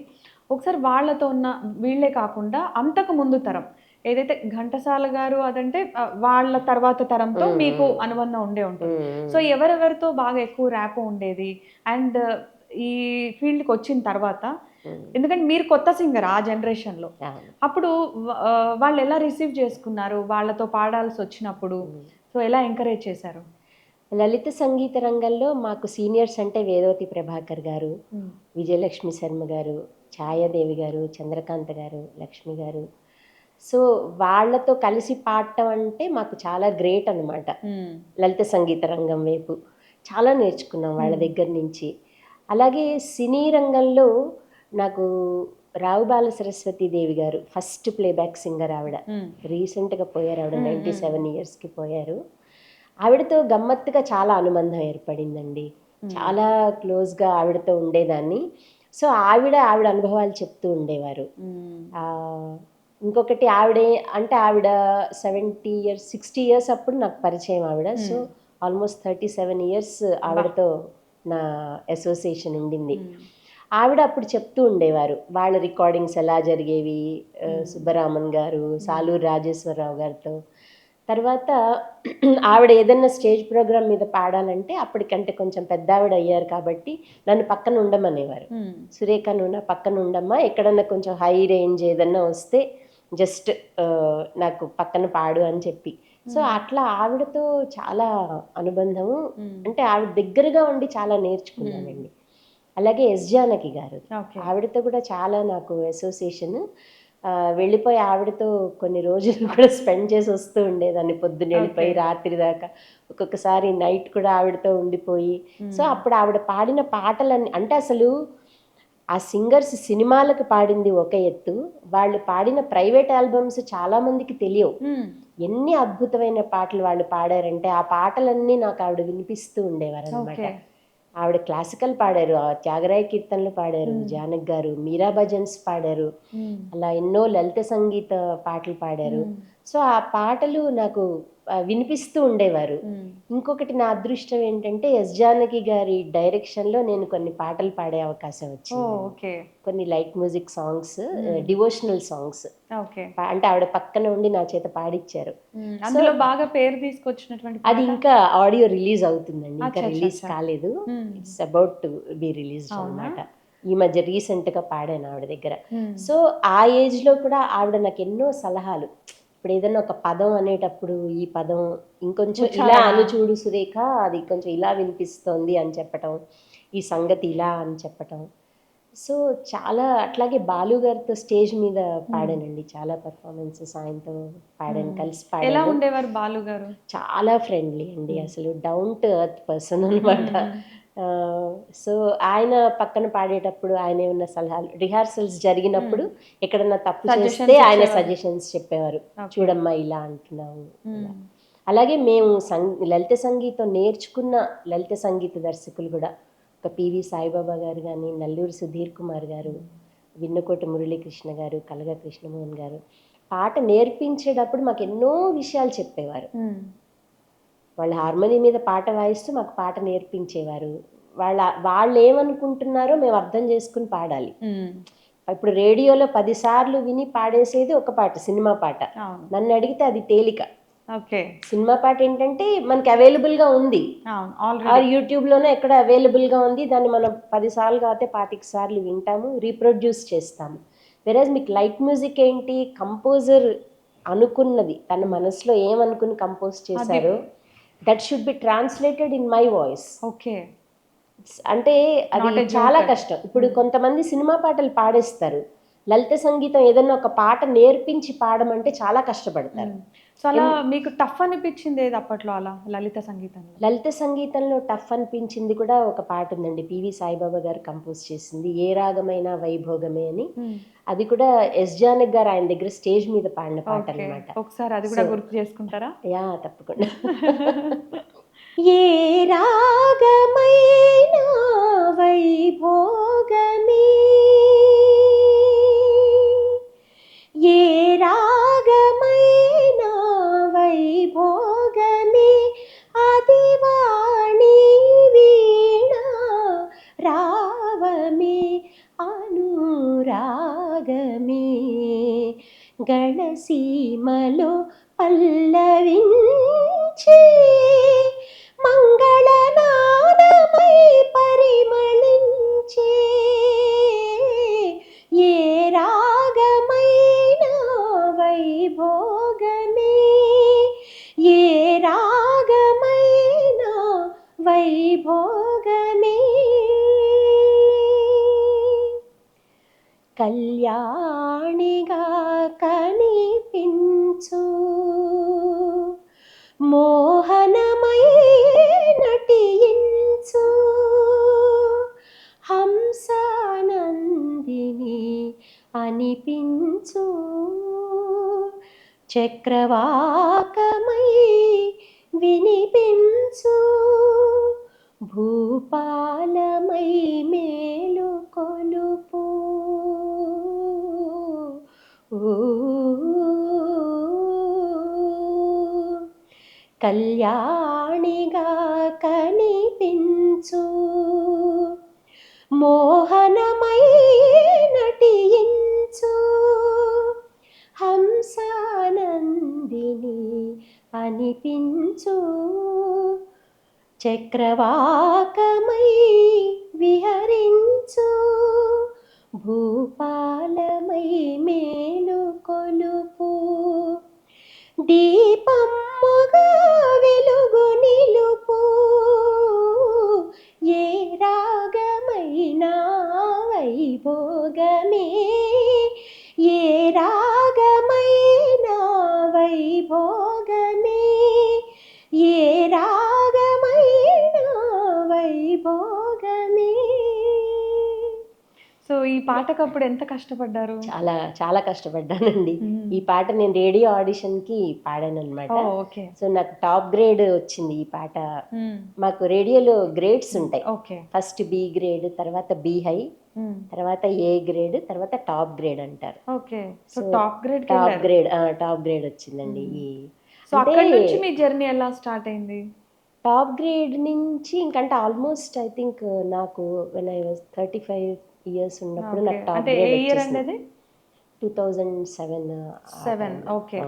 Speaker 1: ఒకసారి వాళ్ళతో ఉన్న వీళ్ళే కాకుండా అంతకు ముందు తరం ఏదైతే ఘంటసాల గారు అదంటే వాళ్ళ తర్వాత తరంతో మీకు అనుబంధం ఉండే ఉంటుంది. సో ఎవరెవరితో బాగా ఎక్కువ ర్యాప్ ఉండేది అండ్ ఈ ఫీల్డ్కి వచ్చిన తర్వాత, ఎందుకంటే మీరు కొత్త సింగర్ ఆ జనరేషన్లో, అప్పుడు వాళ్ళు ఎలా రిసీవ్ చేసుకున్నారు వాళ్ళతో పాడాల్సి వచ్చినప్పుడు? సో ఎలా ఎంకరేజ్ చేశారు?
Speaker 2: లలిత సంగీత రంగంలో మాకు సీనియర్స్ అంటే వేదవతి ప్రభాకర్ గారు, విజయలక్ష్మి శర్మ గారు, ఛాయాదేవి గారు, చంద్రకాంత గారు, లక్ష్మి గారు. సో వాళ్ళతో కలిసి పాడటం అంటే మాకు చాలా గ్రేట్ అనమాట. లలిత సంగీత రంగం వైపు చాలా నేర్చుకున్నాం వాళ్ళ దగ్గర నుంచి. అలాగే సినీ రంగంలో నాకు రావుబాల సరస్వతి దేవి గారు ఫస్ట్ ప్లేబ్యాక్ సింగర్. ఆవిడ రీసెంట్గా పోయారు, ఆవిడ 97 yearsకి పోయారు. ఆవిడతో గమ్మత్తుగా చాలా అనుబంధం ఏర్పడిందండి. చాలా క్లోజ్గా ఆవిడతో ఉండేదాన్ని. సో ఆవిడ అనుభవాలు చెప్తూ ఉండేవారు. ఇంకొకటి ఆవిడ 70 years 60 years అప్పుడు నాకు పరిచయం ఆవిడ. సో ఆల్మోస్ట్ 37 years ఆవిడతో నా అసోసియేషన్ ఉండింది. ఆవిడ అప్పుడు చెప్తూ ఉండేవారు వాళ్ళ రికార్డింగ్స్ ఎలా జరిగేవి, సుబ్బరామన్ గారు, సాలూరు రాజేశ్వరరావు గారితో. తర్వాత ఆవిడ ఏదన్నా స్టేజ్ ప్రోగ్రామ్ మీద పాడాలంటే అప్పటికంటే కొంచెం పెద్ద ఆవిడ అయ్యారు కాబట్టి నన్ను పక్కన ఉండమనేవారు. సురేఖ నువ్వు నా పక్కన ఉండమ్మా, ఎక్కడన్నా కొంచెం హై రేంజ్ ఏదన్నా వస్తే జస్ట్ నాకు పక్కన పాడు అని చెప్పి. సో అట్లా ఆవిడతో చాలా అనుబంధము, అంటే ఆవిడ దగ్గరగా ఉండి చాలా నేర్చుకున్నానండి. అలాగే ఎస్ జానకి గారు, ఆవిడతో కూడా చాలా నాకు అసోసియేషన్. వెళ్ళిపోయి ఆవిడతో కొన్ని రోజులు కూడా స్పెండ్ చేసి వస్తూ ఉండేదాన్ని. పొద్దున్న వెళ్ళిపోయి రాత్రి దాకా, ఒక్కొక్కసారి నైట్ కూడా ఆవిడతో ఉండిపోయి. సో అప్పుడు ఆవిడ పాడిన పాటలన్నీ, అంటే అసలు ఆ సింగర్స్ సినిమాలకు పాడింది ఒక ఎత్తు, వాళ్ళు పాడిన ప్రైవేట్ ఆల్బమ్స్ చాలామందికి తెలియవు. ఎన్ని అద్భుతమైన పాటలు వాళ్ళు పాడారంటే ఆ పాటలన్నీ నాకు ఆవిడ వినిపిస్తూ ఉండేవారు అనమాట. ఆవిడ క్లాసికల్ పాడారు, త్యాగరాయ కీర్తనలు పాడారు, జానక్ గారు మీరా భజన్స్ పాడారు, అలా ఎన్నో లలిత సంగీత పాటలు పాడారు. సో ఆ పాటలు నాకు వినిపిస్తూ ఉండేవారు. ఇంకొకటి నా అదృష్టం ఏంటంటే ఎస్ జానకి గారి డైరెక్షన్లో నేను కొన్ని పాటలు పాడే అవకాశం వచ్చింది. కొన్ని light music songs, devotional songs. అంటే ఆవిడ పక్కన ఉండి నా చేత పాడిచ్చారు.
Speaker 1: అందులో బాగా పేరు తీసుకొచ్చినటువంటి
Speaker 2: అది ఇంకా ఆడియో రిలీజ్ అవుతుందండి, ఇంకా రిలీజ్ కాలేదు. It's about to be released అన్నమాట. ఈ మధ్య రీసెంట్గా పాడాను ఆవిడ దగ్గర. సో ఆ ఏజ్లో కూడా ఆవిడ నాకు ఎన్నో సలహాలు, ఇప్పుడు ఏదైనా ఒక పదం అనేటప్పుడు ఈ పదం ఇంకొంచెం ఇలా అని చూడు సురేఖ, అది కొంచెం ఇలా వినిపిస్తోంది అని చెప్పటం, ఈ సంగతి ఇలా అని చెప్పటం. సో చాలా, అట్లాగే బాలు గారితో స్టేజ్ మీద పాడానండి, చాలా పర్ఫార్మెన్సెస్ ఆయనతో పాడాను, కలిసి పాడాను.
Speaker 1: ఎలా ఉండేవారు బాలు గారు?
Speaker 2: చాలా ఫ్రెండ్లీ అండి, అసలు డౌన్ టు ఎర్త్ పర్సన్ అనమాట. సో ఆయన పక్కన పాడేటప్పుడు ఆయన ఏమన్నా సలహాలు, రిహార్సల్స్ జరిగినప్పుడు ఎక్కడన్నా తప్పు చేస్తే ఆయన సజెషన్స్ చెప్పేవారు, చూడమ్మా ఇలా అంటున్నావు. అలాగే మేము లలిత సంగీతం నేర్చుకున్న లలిత సంగీత దర్శకులు కూడా ఒక పివి సాయిబాబా గారు కానీ, నల్లూరి సుధీర్ కుమార్ గారు, విన్నకోట మురళీకృష్ణ గారు, కలగా కృష్ణమోహన్ గారు పాట నేర్పించేటప్పుడు మాకు ఎన్నో విషయాలు చెప్పేవారు. వాళ్ళు హార్మోని మీద పాట వాయిస్తూ మాకు పాట నేర్పించేవారు. వాళ్ళు ఏమనుకుంటున్నారో మేము అర్థం చేసుకుని పాడాలి. ఇప్పుడు రేడియోలో 10 సార్లు విని పాడేసేది ఒక పాట, సినిమా పాట. నన్ను అడిగితే అది తేలిక. సినిమా పాట ఏంటంటే మనకి అవైలబుల్గా ఉంది, యూట్యూబ్లోనే ఎక్కడ అవైలబుల్గా ఉంది, దాన్ని మనం 10 సార్లు కాకపోతే 25 సార్లు వింటాము, రీప్రొడ్యూస్ చేస్తాము. వెరాజ్ మీకు లైట్ మ్యూజిక్ ఏంటి, కంపోజర్ అనుకున్నది తన మనసులో ఏమనుకుని కంపోజ్ చేశారో that should be translated in my voice. అంటే అది చాలా కష్టం. ఇప్పుడు కొంతమంది సినిమా పాటలు పాడేస్తారు, లలిత సంగీతం ఏదన్నా ఒక పాట నేర్పించి పాడమంటే చాలా కష్టపడతారు.
Speaker 1: సో అలా మీకు టఫ్ అనిపించింది ఏది అప్పట్లో అలా లలిత సంగీతంలో?
Speaker 2: లలిత సంగీతంలో టఫ్ అనిపించింది కూడా ఒక పాట ఉందండి, పివి సాయిబాబా గారు కంపోజ్ చేసింది, ఏ రాగమైన వైభోగమే అని. అది కూడా ఎస్ జానకి గారు ఆయన దగ్గర స్టేజ్ మీద పాడిన పాట అన్నమాట.
Speaker 1: ఒకసారి అది కూడా గుర్తు చేసుకుంటారా?
Speaker 2: యా, తప్పకుండా. ఏ రాగమైన వైభోగమే, ఏ రాగమైన వైభోగమే, అది వాణి వీణ రావమే అనురాగమే, గణసీమలో పల్లవించే మంగళనాదమై పరిమళించే, ఏ రాగమైన వైభోగమే, ఏ రాగమైన వైభోగమే, కళ్యాణిగా కనిపించు మోహనమై నటించు హంసానందిని అనిపించు, చక్రవాకమై వినిపించు, భూపాలమై మేలు కొలుపు, కళ్యాణిగా కనిపించు మోహనమై నటించు హంసానందిని అనిపించు, చక్రవాకమై విహరించు, భూపాలమై మేలు కొలుపు, దీపమ్ముగా వెలుగు నిలుపు, ఏ రాగమైనా వైభోగమే, ఏ రాగమైనా వైభోగమే, ఏ రాగమైనా వైభోగమే.
Speaker 1: సో ఈ పాటకు అప్పుడు ఎంత కష్టపడ్డారు?
Speaker 2: చాలా చాలా కష్టపడ్డానండి. ఈ పాట నేను రేడియో ఆడిషన్కి పాడాను అనమాట. సో నాకు టాప్ గ్రేడ్ వచ్చింది ఈ పాట. మాకు రేడియోలో గ్రేడ్స్ ఉంటాయి, ఫస్ట్ బి గ్రేడ్, తర్వాత బి హై, తర్వాత ఏ గ్రేడ్, తర్వాత టాప్ గ్రేడ్ అంటారు.
Speaker 1: టాప్
Speaker 2: గ్రేడ్ వచ్చిందండి.
Speaker 1: సో అక్కడి నుంచి మీ జర్నీ ఎలా స్టార్ట్ అయింది?
Speaker 2: టాప్ గ్రేడ్ నుంచి ఇంకంటే ఆల్మోస్ట్ ఐ థింక్ నాకు వెన్ ఐ వాజ్ 35 years ఉన్నప్పుడు నాకు టాప్ గ్రేడ్ వచ్చింది. 2007.
Speaker 1: ఓకే.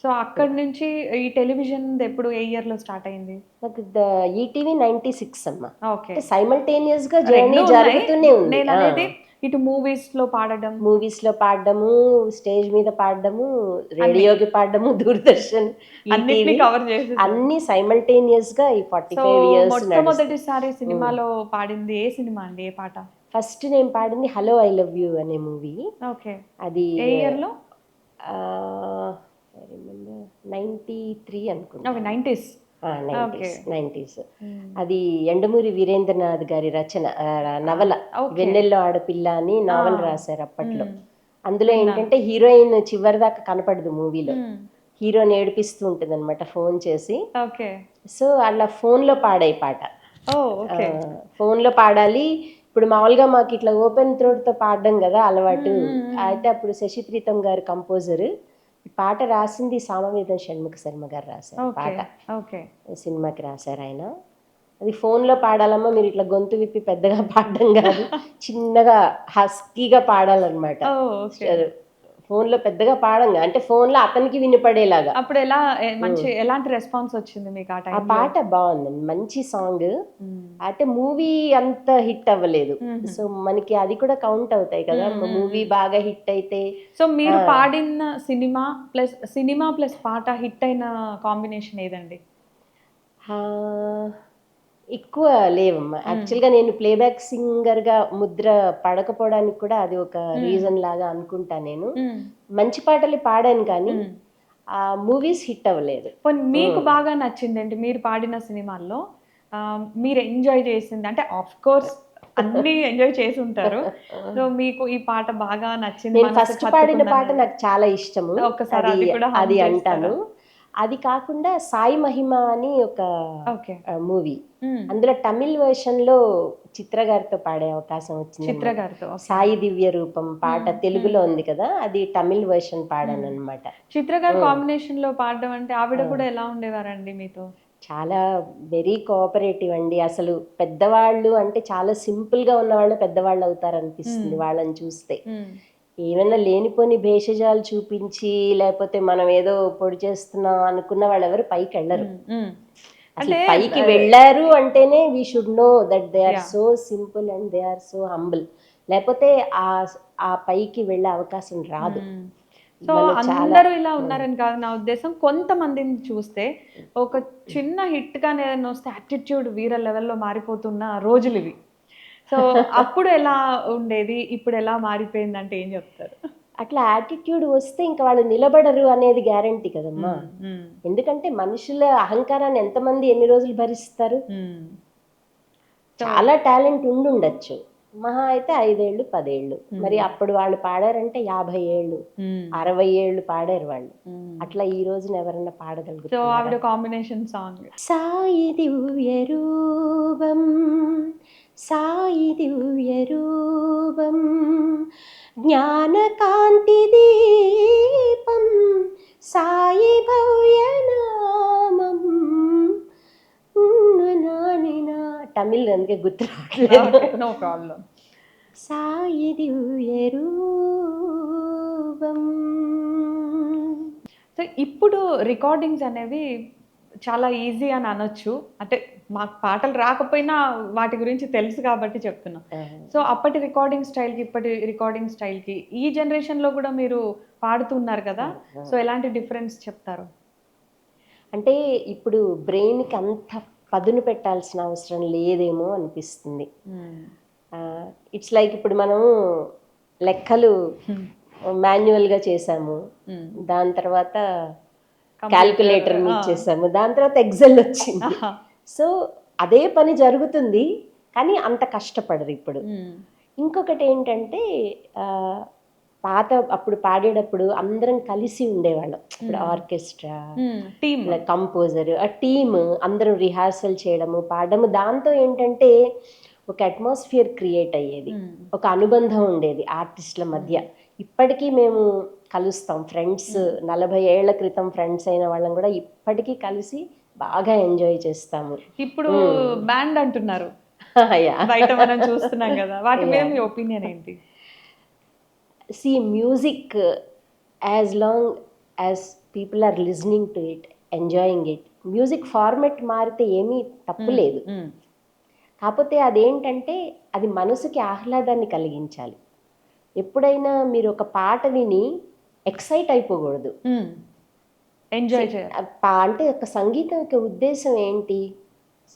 Speaker 1: సో అక్కడి నుంచి ఈ టెలివిజన్ ఎప్పుడు ఏ ఇయర్ లో స్టార్ట్ అయింది?
Speaker 2: నాకు ఈటీవీ 96 అమ్మా. ఓకే. సైమల్టేనియస్ గా జర్నీ జరుగుతూనే ఉంది.
Speaker 1: నేను అనేది ఇటు మూవీస్ లో
Speaker 2: పాడడము, స్టేజ్ మీద పాడడము, రేడియోకి పాడడము, దూరదర్శన్ అన్ని సైమల్టేనియస్ గా ఈ 45 years.
Speaker 1: మొట్టమొదటిసారి సినిమాలో పాడింది ఏ సినిమా అండి, ఏ పాట?
Speaker 2: ఫస్ట్ నేను పాడింది హలో ఐ లవ్ యూ అనే మూవీ. అది
Speaker 1: ఏ ఇయర్ లో?
Speaker 2: 93 అనుకుంటా. 90s. అది ఎండమూరి వీరేంద్రనాథ్ గారి రచన నవల, వెన్నెల్లో ఆడపిల్ల అని నావల్ రాశారు అప్పట్లో. అందులో ఏంటంటే హీరోయిన్ చివరి దాకా కనపడదు మూవీలో, హీరోని ఏడిపిస్తూ ఉంటుంది అనమాట ఫోన్ చేసి. సో అలా ఫోన్లో పాడే పాట, ఫోన్లో పాడాలి, ఇప్పుడు మామూలుగా మాకు ఇట్లా ఓపెన్ తో పాడడం కదా అలవాటు. అయితే అప్పుడు శశి ప్రీతం గారు కంపోజర్, ఈ పాట రాసింది సామవేదం షణ్ముఖ శర్మ గారు రాశారు
Speaker 1: ఓకే
Speaker 2: పాట.
Speaker 1: ఓకే
Speaker 2: సినిమాకి రాశారు ఆయన. అది ఫోన్లో పాడాలమ్మా, మీరు ఇట్లా గొంతు విప్పి పెద్దగా పాడడం కాదు, చిన్నగా హస్కీగా పాడాలన్నమాట.
Speaker 1: ఓకే.
Speaker 2: ఫోన్లో పెద్దగా పాడంగా, అంటే ఫోన్లో అతనికి వినపడేలాగా.
Speaker 1: అప్పుడు ఎలా మంచి ఎలాంటి రెస్పాన్స్ వచ్చింది మీకు ఆ
Speaker 2: ఆ
Speaker 1: టైంలో?
Speaker 2: పాట బాగుందండి, మంచి సాంగ్. అయితే మూవీ అంత హిట్ అవ్వలేదు. సో మనకి అది కూడా కౌంట్ అవుతాయి కదా, మూవీ బాగా హిట్ అయితే.
Speaker 1: సో మీరు పాడిన సినిమా ప్లస్ పాట హిట్ అయిన కాంబినేషన్ ఏదండి?
Speaker 2: ఆ, ఎక్కువ లేవమ్మా. యాక్చువల్గా నేను ప్లేబ్యాక్ సింగర్గా ముద్ర పడకపోవడానికి కూడా అది ఒక రీజన్ లాగా అనుకుంటా నేను. మంచి పాటలు పాడాను కానీ ఆ మూవీస్ హిట్ అవ్వలేదు.
Speaker 1: మీకు బాగా నచ్చింది ఏంటి మీరు పాడిన సినిమాల్లో? మీరు ఎంజాయ్ చేసింది అంటే ఆఫ్ కోర్స్ అన్ని ఎంజాయ్ చేసి ఉంటారు. సో మీకు ఈ పాట బాగా నచ్చింది,
Speaker 2: నేను
Speaker 1: మనసుకు
Speaker 2: ఫస్ట్ పాడిన పాట
Speaker 1: హత్తుకుందన్నది?
Speaker 2: నాకు చాలా ఇష్టము.
Speaker 1: ఒక్కసారి అది కూడా hum
Speaker 2: అది
Speaker 1: చేస్తారా?
Speaker 2: అంటాను. అది కాకుండా సాయి మహిమ అని ఒక
Speaker 1: ఓకే.
Speaker 2: మూవీ, అందులో తమిళ్ వర్షన్ లో చిత్ర గారితో పాడే అవకాశం వచ్చింది.
Speaker 1: చిత్ర గారితో.
Speaker 2: సాయి దివ్య రూపం పాట తెలుగులో ఉంది కదా, అది తమిళ్ వర్షన్ పాడాను అనమాట.
Speaker 1: చిత్ర గారు కాంబినేషన్ లో పాడడం అంటే ఆవిడ కూడా ఎలా ఉండేవారండి మీతో?
Speaker 2: చాలా వెరీ కోఆపరేటివ్ అండి. అసలు పెద్దవాళ్ళు అంటే చాలా సింపుల్ గా ఉన్న వాళ్ళు పెద్దవాళ్ళు అవుతారు అనిపిస్తుంది వాళ్ళని చూస్తే. ఏమైనా లేనిపోని భేషజాలు చూపించి, లేకపోతే మనం ఏదో పొడి చేస్తున్నాం అనుకున్న వాళ్ళు ఎవరు పైకి వెళ్ళరు. అసలు పైకి వెళ్ళారు అంటేనే we should know that they are so simple and they are so humble. లేకపోతే ఆ పైకి వెళ్ళే అవకాశం రాదు.
Speaker 1: సో అందరూ ఇలా ఉన్నారని కాదు నా ఉద్దేశం. కొంతమందిని చూస్తే ఒక చిన్న హిట్ గానే ఏదైనా వస్తే యాటిట్యూడ్ వీర లెవెల్లో మారిపోతున్న రోజులు ఇవి. సో అప్పుడు ఎలా ఉండేది, ఇప్పుడు ఎలా మారిపోయిందంటే ఏం చెప్తారు?
Speaker 2: అట్లా యాటిట్యూడ్ వస్తే ఇంకా వాళ్ళు నిలబడరు అనేది గ్యారంటీ కదమ్మా. ఎందుకంటే మనుషుల అహంకారాన్ని ఎంతమంది ఎన్ని రోజులు భరిస్తారు? చాలా టాలెంట్ ఉండుండొచ్చు, మహా అయితే 5 ఏళ్ళు 10 ఏళ్ళు. మరి అప్పుడు వాళ్ళు పాడారంటే 50 ఏళ్ళు 60 ఏళ్ళు పాడారు వాళ్ళు. అట్లా ఈ రోజున ఎవరన్నా పాడగలుగుతారు?
Speaker 1: సో ఆవిడ కాంబినేషన్ సాంగ్
Speaker 2: సాయి దివ్య రూపం, సాయి దివ్య రూపం, జ్ఞానకాంతి దీపం, సాయి భవ్య నామం. తమిళ్ అందుకే గుర్తు రావట్లేదు.
Speaker 1: No problem.
Speaker 2: సాయి దివ్య రూపం.
Speaker 1: సో ఇప్పుడు రికార్డింగ్స్ అనేవి చాలా ఈజీ అని అనొచ్చు. అంటే మాకు పాటలు రాకపోయినా వాటి గురించి తెలుసు కాబట్టి చెప్తున్నా. సో అప్పటి రికార్డింగ్ స్టైల్కి ఇప్పటి రికార్డింగ్ స్టైల్కి ఈ జనరేషన్లో కూడా మీరు పాడుతున్నారు కదా, సో ఎలాంటి డిఫరెన్స్ చెప్తారు?
Speaker 2: అంటే ఇప్పుడు బ్రెయిన్కి అంత పదును పెట్టాల్సిన అవసరం లేదేమో అనిపిస్తుంది. ఇట్స్ లైక్ ఇప్పుడు మనం లెక్కలు మాన్యువల్గా చేసాము, దాని తర్వాత క్యాల్కులేటర్ చేసాము, దాని తర్వాత ఎక్సెల్ వచ్చింది. సో అదే పని జరుగుతుంది కానీ అంత కష్టపడరు ఇప్పుడు. ఇంకొకటి ఏంటంటే పాత అప్పుడు పాడేటప్పుడు అందరం కలిసి ఉండేవాళ్ళం. ఇప్పుడు ఆర్కెస్ట్రా, కంపోజర్, ఆ టీమ్ అందరూ రిహార్సల్ చేయడము, పాడడము, దాంతో ఏంటంటే ఒక అట్మాస్ఫియర్ క్రియేట్ అయ్యేది, ఒక అనుబంధం ఉండేది ఆర్టిస్టుల మధ్య. ఇప్పటికీ మేము కలుస్తాం, ఫ్రెండ్స్ 40 ఏళ్ల క్రితం ఫ్రెండ్స్ అయిన వాళ్ళం కూడా ఇప్పటికీ కలిసి బాగా ఎంజాయ్ చేస్తాము.
Speaker 1: ఇప్పుడు బ్యాండ్ అంటున్నారు బయట మనం చూస్తున్నాం కదా, వాటి మీద మీ ఒపీనియన్ ఏంటి?
Speaker 2: See, music, as long as people are listening to it, enjoying it, music format మారితే ఏమీ తప్పు లేదు. కాకపోతే అదేంటంటే అది మనసుకి ఆహ్లాదాన్ని కలిగించాలి. ఎప్పుడైనా మీరు ఒక పాట విని ఎక్సైట్ అయిపోకూడదు,
Speaker 1: ఎంజాయ్ చేయాలి.
Speaker 2: అంటే ఒక సంగీతం యొక్క ఉద్దేశం ఏంటి?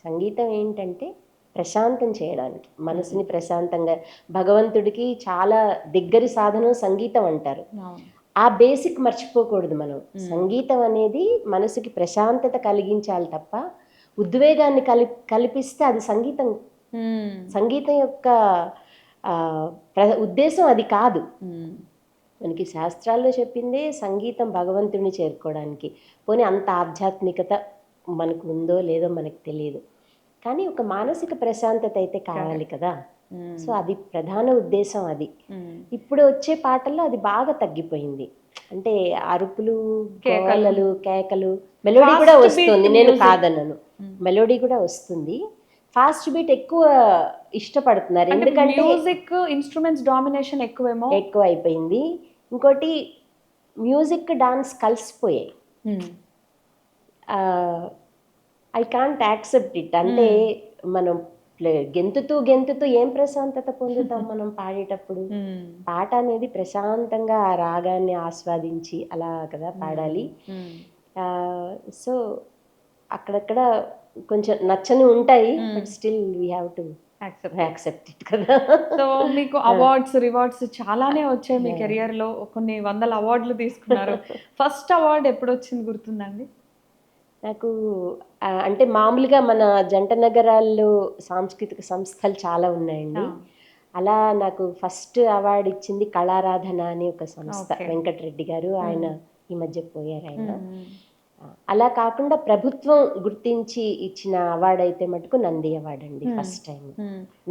Speaker 2: సంగీతం ఏంటంటే ప్రశాంతం చేయడానికి, మనసుని ప్రశాంతంగా, భగవంతుడికి చాలా దగ్గరి సాధనం సంగీతం అంటారు. ఆ బేసిక్ మర్చిపోకూడదు మనం. సంగీతం అనేది మనసుకి ప్రశాంతత కలిగించాలి తప్ప ఉద్వేగాన్ని కల్పిస్తే అది సంగీతం. సంగీతం యొక్క ఉద్దేశం అది కాదు. మనకి శాస్త్రాల్లో చెప్పిందే సంగీతం భగవంతుడిని చేరుకోవడానికి. పోనీ అంత ఆధ్యాత్మికత మనకు ఉందో లేదో మనకు తెలియదు, కానీ ఒక మానసిక ప్రశాంతత అయితే కావాలి కదా. సో అది ప్రధాన ఉద్దేశం అది. ఇప్పుడు వచ్చే పాటల్లో అది బాగా తగ్గిపోయింది. అంటే అరుపులు, కేకలు, కేకలు, మెలోడీ కూడా వస్తుంది, నేను కాదనను, మెలోడీ కూడా వస్తుంది. ఫాస్ట్ బీట్ ఎక్కువ ఇష్టపడుతున్నారు, ఎందుకంటే
Speaker 1: మ్యూజిక్ ఇన్స్ట్రుమెంట్స్ డామినేషన్
Speaker 2: ఎక్కువ అయిపోయింది. ఇంకోటి మ్యూజిక్ డాన్స్ కలిసిపోయాయి. I can't accept it. అంటే మనం గెంతుతూ గెంతుతూ ఏం ప్రశాంతత పొందుతాం మనం పాడేటప్పుడు? పాట అనేది ప్రశాంతంగా ఆ రాగాన్ని ఆస్వాదించి అలా కదా పాడాలి. సో అక్కడక్కడ కొంచెం నచ్చని ఉంటాయి, but still we have to accept it కదా.
Speaker 1: సో మీకు అవార్డ్స్ రివార్డ్స్ చాలానే వచ్చాయి మీ కెరియర్ లో, కొన్ని 100 అవార్డులు తీసుకున్నారు. ఫస్ట్ అవార్డు ఎప్పుడు వచ్చింది గుర్తుందండి?
Speaker 2: నాకు అంటే మామూలుగా మన జంట నగరాల్లో సాంస్కృతిక సంస్థలు చాలా ఉన్నాయండి. అలా నాకు ఫస్ట్ అవార్డు ఇచ్చింది కళారాధన అని ఒక సంస్థ, వెంకటరెడ్డి గారు, ఆయన ఈ మధ్య పోయారు ఆయన. అలా కాకుండా ప్రభుత్వం గుర్తించి ఇచ్చిన అవార్డు అయితే మటుకు నంది అవార్డు అండి, ఫస్ట్ టైం.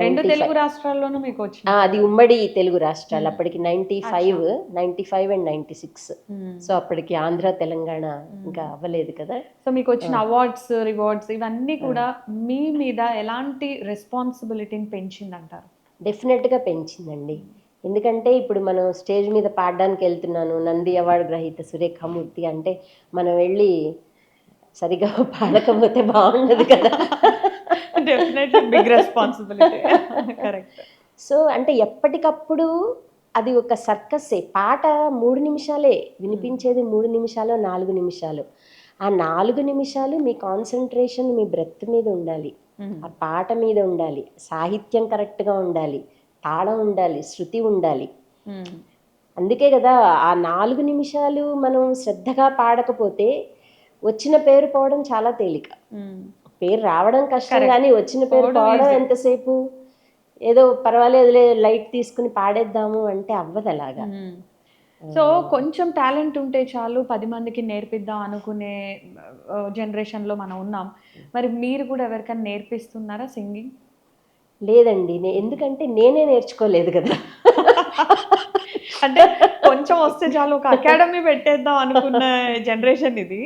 Speaker 1: రెండు తెలుగు రాష్ట్రాల్లోనూ మీకు వచ్చింది?
Speaker 2: అది ఉమ్మడి తెలుగు రాష్ట్రాలు, అప్పటికి 95 అండ్ 96. సో అప్పటికి ఆంధ్ర తెలంగాణ ఇంకా అవ్వలేదు కదా.
Speaker 1: సో మీకు వచ్చిన అవార్డ్స్ రివార్డ్స్ ఇవన్నీ కూడా మీ మీద ఎలాంటి రెస్పాన్సిబిలిటీని పెంచిందంటారు?
Speaker 2: డెఫినెట్గా పెంచిందండి. ఎందుకంటే ఇప్పుడు మనం స్టేజ్ మీద పాడడానికి వెళ్తున్నాను, నంది అవార్డు గ్రహీత సురేఖామూర్తి అంటే మనం వెళ్ళి సరిగా పాడకపోతే బాగుండదు కదా.
Speaker 1: Definitely big responsibility. Correct.
Speaker 2: So అంటే ఎప్పటికప్పుడు అది ఒక సర్కస్సే. పాట 3 నిమిషాలే వినిపించేది, 3 నిమిషాలు 4 నిమిషాలు. ఆ 4 నిమిషాలు మీ కాన్సన్ట్రేషన్ మీ బ్రెత్ మీద ఉండాలి, ఆ పాట మీద ఉండాలి, సాహిత్యం కరెక్ట్గా ఉండాలి, తాళం ఉండాలి, శృతి ఉండాలి. అందుకే కదా ఆ 4 నిమిషాలు మనం శ్రద్ధగా పాడకపోతే వచ్చిన పేరు పోవడం చాలా తేలిక. పేరు రావడం కష్టం, కానీ వచ్చిన పేరు పోవడం ఎంతసేపు? ఏదో పర్వాలేదులే లైట్ తీసుకుని పాడేద్దాము అంటే అవ్వదు అలాగా.
Speaker 1: సో కొంచెం టాలెంట్ ఉంటే చాలు 10 మందికి నేర్పిద్దాం అనుకునే జనరేషన్లో మనం ఉన్నాం. మరి మీరు కూడా ఎవరికైనా నేర్పిస్తున్నారా సింగింగ్?
Speaker 2: లేదండి, ఎందుకంటే నేనే నేర్చుకోలేదు కదా.
Speaker 1: అంటే కొంచెం వస్తే చాలు ఒక అకాడమీ పెట్టేద్దాం అనుకున్న జనరేషన్ ఇది.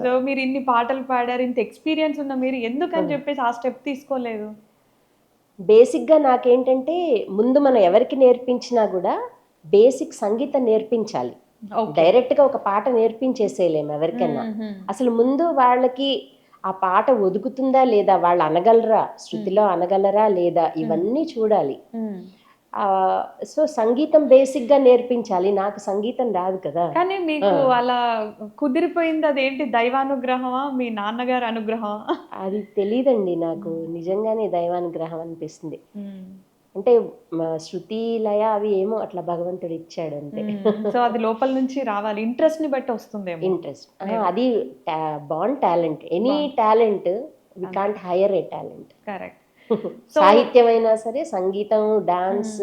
Speaker 1: సో మీరు ఇన్ని పాటలు పాడారు, ఇంత ఎక్స్పీరియన్స్ ఉన్న మీరు ఎందుకని చెప్పేసి ఆ స్టెప్ తీసుకోలేదు?
Speaker 2: బేసిక్గా నాకేంటంటే ముందు మనం ఎవరికి నేర్పించినా కూడా బేసిక్ సంగీతం నేర్పించాలి. డైరెక్ట్గా ఒక పాట నేర్పించేసేయలేము ఎవరికైనా. అసలు ముందు వాళ్ళకి ఆ పాట ఒదుకుతుందా లేదా, వాళ్ళు అనగలరా, శృతిలో అనగలరా లేదా, ఇవన్నీ చూడాలి. సో సంగీతం బేసిక్గా నేర్పించాలి. నాకు సంగీతం రాదు కదా.
Speaker 1: కానీ మీకు అలా కుదిరిపోయింది, అదేంటి దైవానుగ్రహమా మీ నాన్నగారు అనుగ్రహమా?
Speaker 2: అది తెలీదండి నాకు, నిజంగానే దైవానుగ్రహం అనిపిస్తుంది. అంటే శృతి లయ అవి ఏమో అట్లా భగవంతుడు ఇచ్చాడు అంతే.
Speaker 1: సో అది లోపల నుంచి రావాలి, ఇంట్రెస్ట్ ని బట్టి వస్తుంది.
Speaker 2: ఇంట్రెస్ట్ అది బాండ్ talent. Any talent we can't hire a talent.
Speaker 1: Correct.
Speaker 2: సాహిత్యం అయినా సరే, సంగీతం, dance,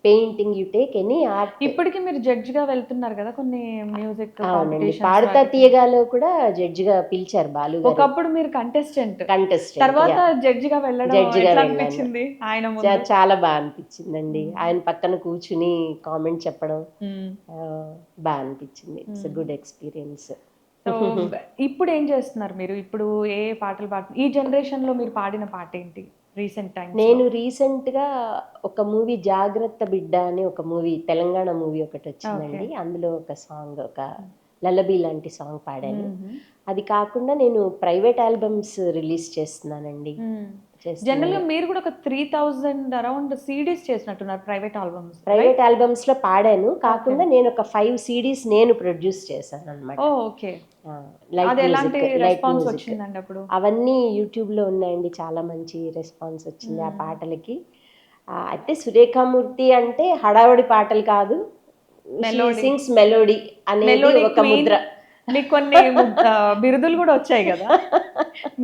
Speaker 2: painting, you take any art.
Speaker 1: ఇప్పటికి మీరు జడ్జ్ గా వెళ్తున్నారు కదా కొన్ని మ్యూజిక్ కాంపిటీషన్స్.
Speaker 2: పాడతా తీయగాలో కూడా జడ్జ్ గా పిలిచారు బాలు గారు.
Speaker 1: ఒకప్పుడు మీరు కంటెస్టెంట్, తర్వాత జడ్జ్ గా వెళ్ళడం ఎట్లా అనిపించింది? ఆయన
Speaker 2: చాలా బాగా అనిపించిందండి. ఆయన పక్కన కూర్చుని కామెంట్ చెప్పడం బాగా అనిపించింది. It's a good experience.
Speaker 1: So ఇప్పుడు ఏం చేస్తున్నారు మీరు? ఇప్పుడు ఏ పాటలు పాడుతున్నారు? ఈ జనరేషన్ లో మీరు పాడిన పాట ఏంటి రీసెంట్ టైం?
Speaker 2: నేను రీసెంట్గా ఒక మూవీ జాగ్రత్త బిడ్డ అని ఒక మూవీ, తెలంగాణ మూవీ ఒకటి వచ్చిందండి. అందులో ఒక సాంగ్, ఒక లలబీ లాంటి సాంగ్ పాడాను. అది కాకుండా నేను ప్రైవేట్ ఆల్బమ్స్ రిలీజ్ చేస్తున్నానండి.
Speaker 1: జనరల్ గా మీరు కూడా ఒక 3000 అరౌండ్ సిడీస్ చేసినట్టున్నారు ప్రైవేట్ ఆల్బమ్స్.
Speaker 2: ప్రైవేట్ ఆల్బమ్స్ లో పాడాను, కాకుండా నేను ఒక 5 CDs నేను ప్రొడ్యూస్ చేశాను అనమాట.
Speaker 1: ఓకే.
Speaker 2: అవన్నీ యూట్యూబ్ లో ఉన్నాయండి, చాలా మంచి రెస్పాన్స్ వచ్చింది ఆ పాటలకి. అయితే సురేఖామూర్తి అంటే హడావుడి పాటలు కాదు, సింగ్స్ మెలోడీ అనేది ఒక ముద్ర.
Speaker 1: మీకు కొన్ని బిరుదులు కూడా వచ్చాయి కదా,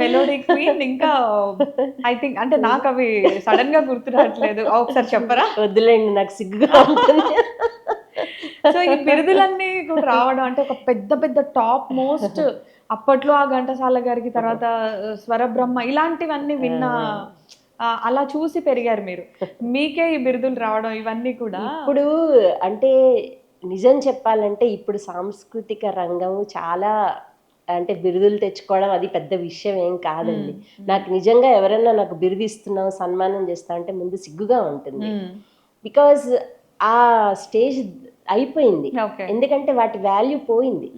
Speaker 1: మెలోడీ క్వీన్, ఇంకా ఐ థింక్, అంటే నాకు అవి సడన్ గా గుర్తు రావట్లేదు, ఒకసారి చెప్పరా?
Speaker 2: వద్దులేండి, నాకు సిగ్గుగా ఉంటుంది.
Speaker 1: సో ఈ బిరుదులన్నీ కూడా రావడం అంటే ఒక పెద్ద పెద్ద టాప్ మోస్ట్, అప్పట్లో ఆ ఘంటసాల గారికి, తర్వాత స్వరబ్రహ్మ, ఇలాంటివన్నీ విన్న అలా చూసి పెరిగారు మీరు. మీకే ఈ బిరుదులు రావడం ఇవన్నీ కూడా
Speaker 2: ఇప్పుడు అంటే నిజం చెప్పాలంటే ఇప్పుడు సాంస్కృతిక రంగం చాలా అంటే బిరుదులు తెచ్చుకోవడం అది పెద్ద విషయం ఏం కాదండి. నాకు నిజంగా ఎవరైనా నాకు బిరుదు ఇస్తున్నావు సన్మానం చేస్తా అంటే ముందు సిగ్గుగా ఉంటుంది. బికాజ్ ఆ స్టేజ్ అయిపోయింది.
Speaker 1: ఓకే.
Speaker 2: ఎందుకంటే వాటి వాల్యూ పోయింది.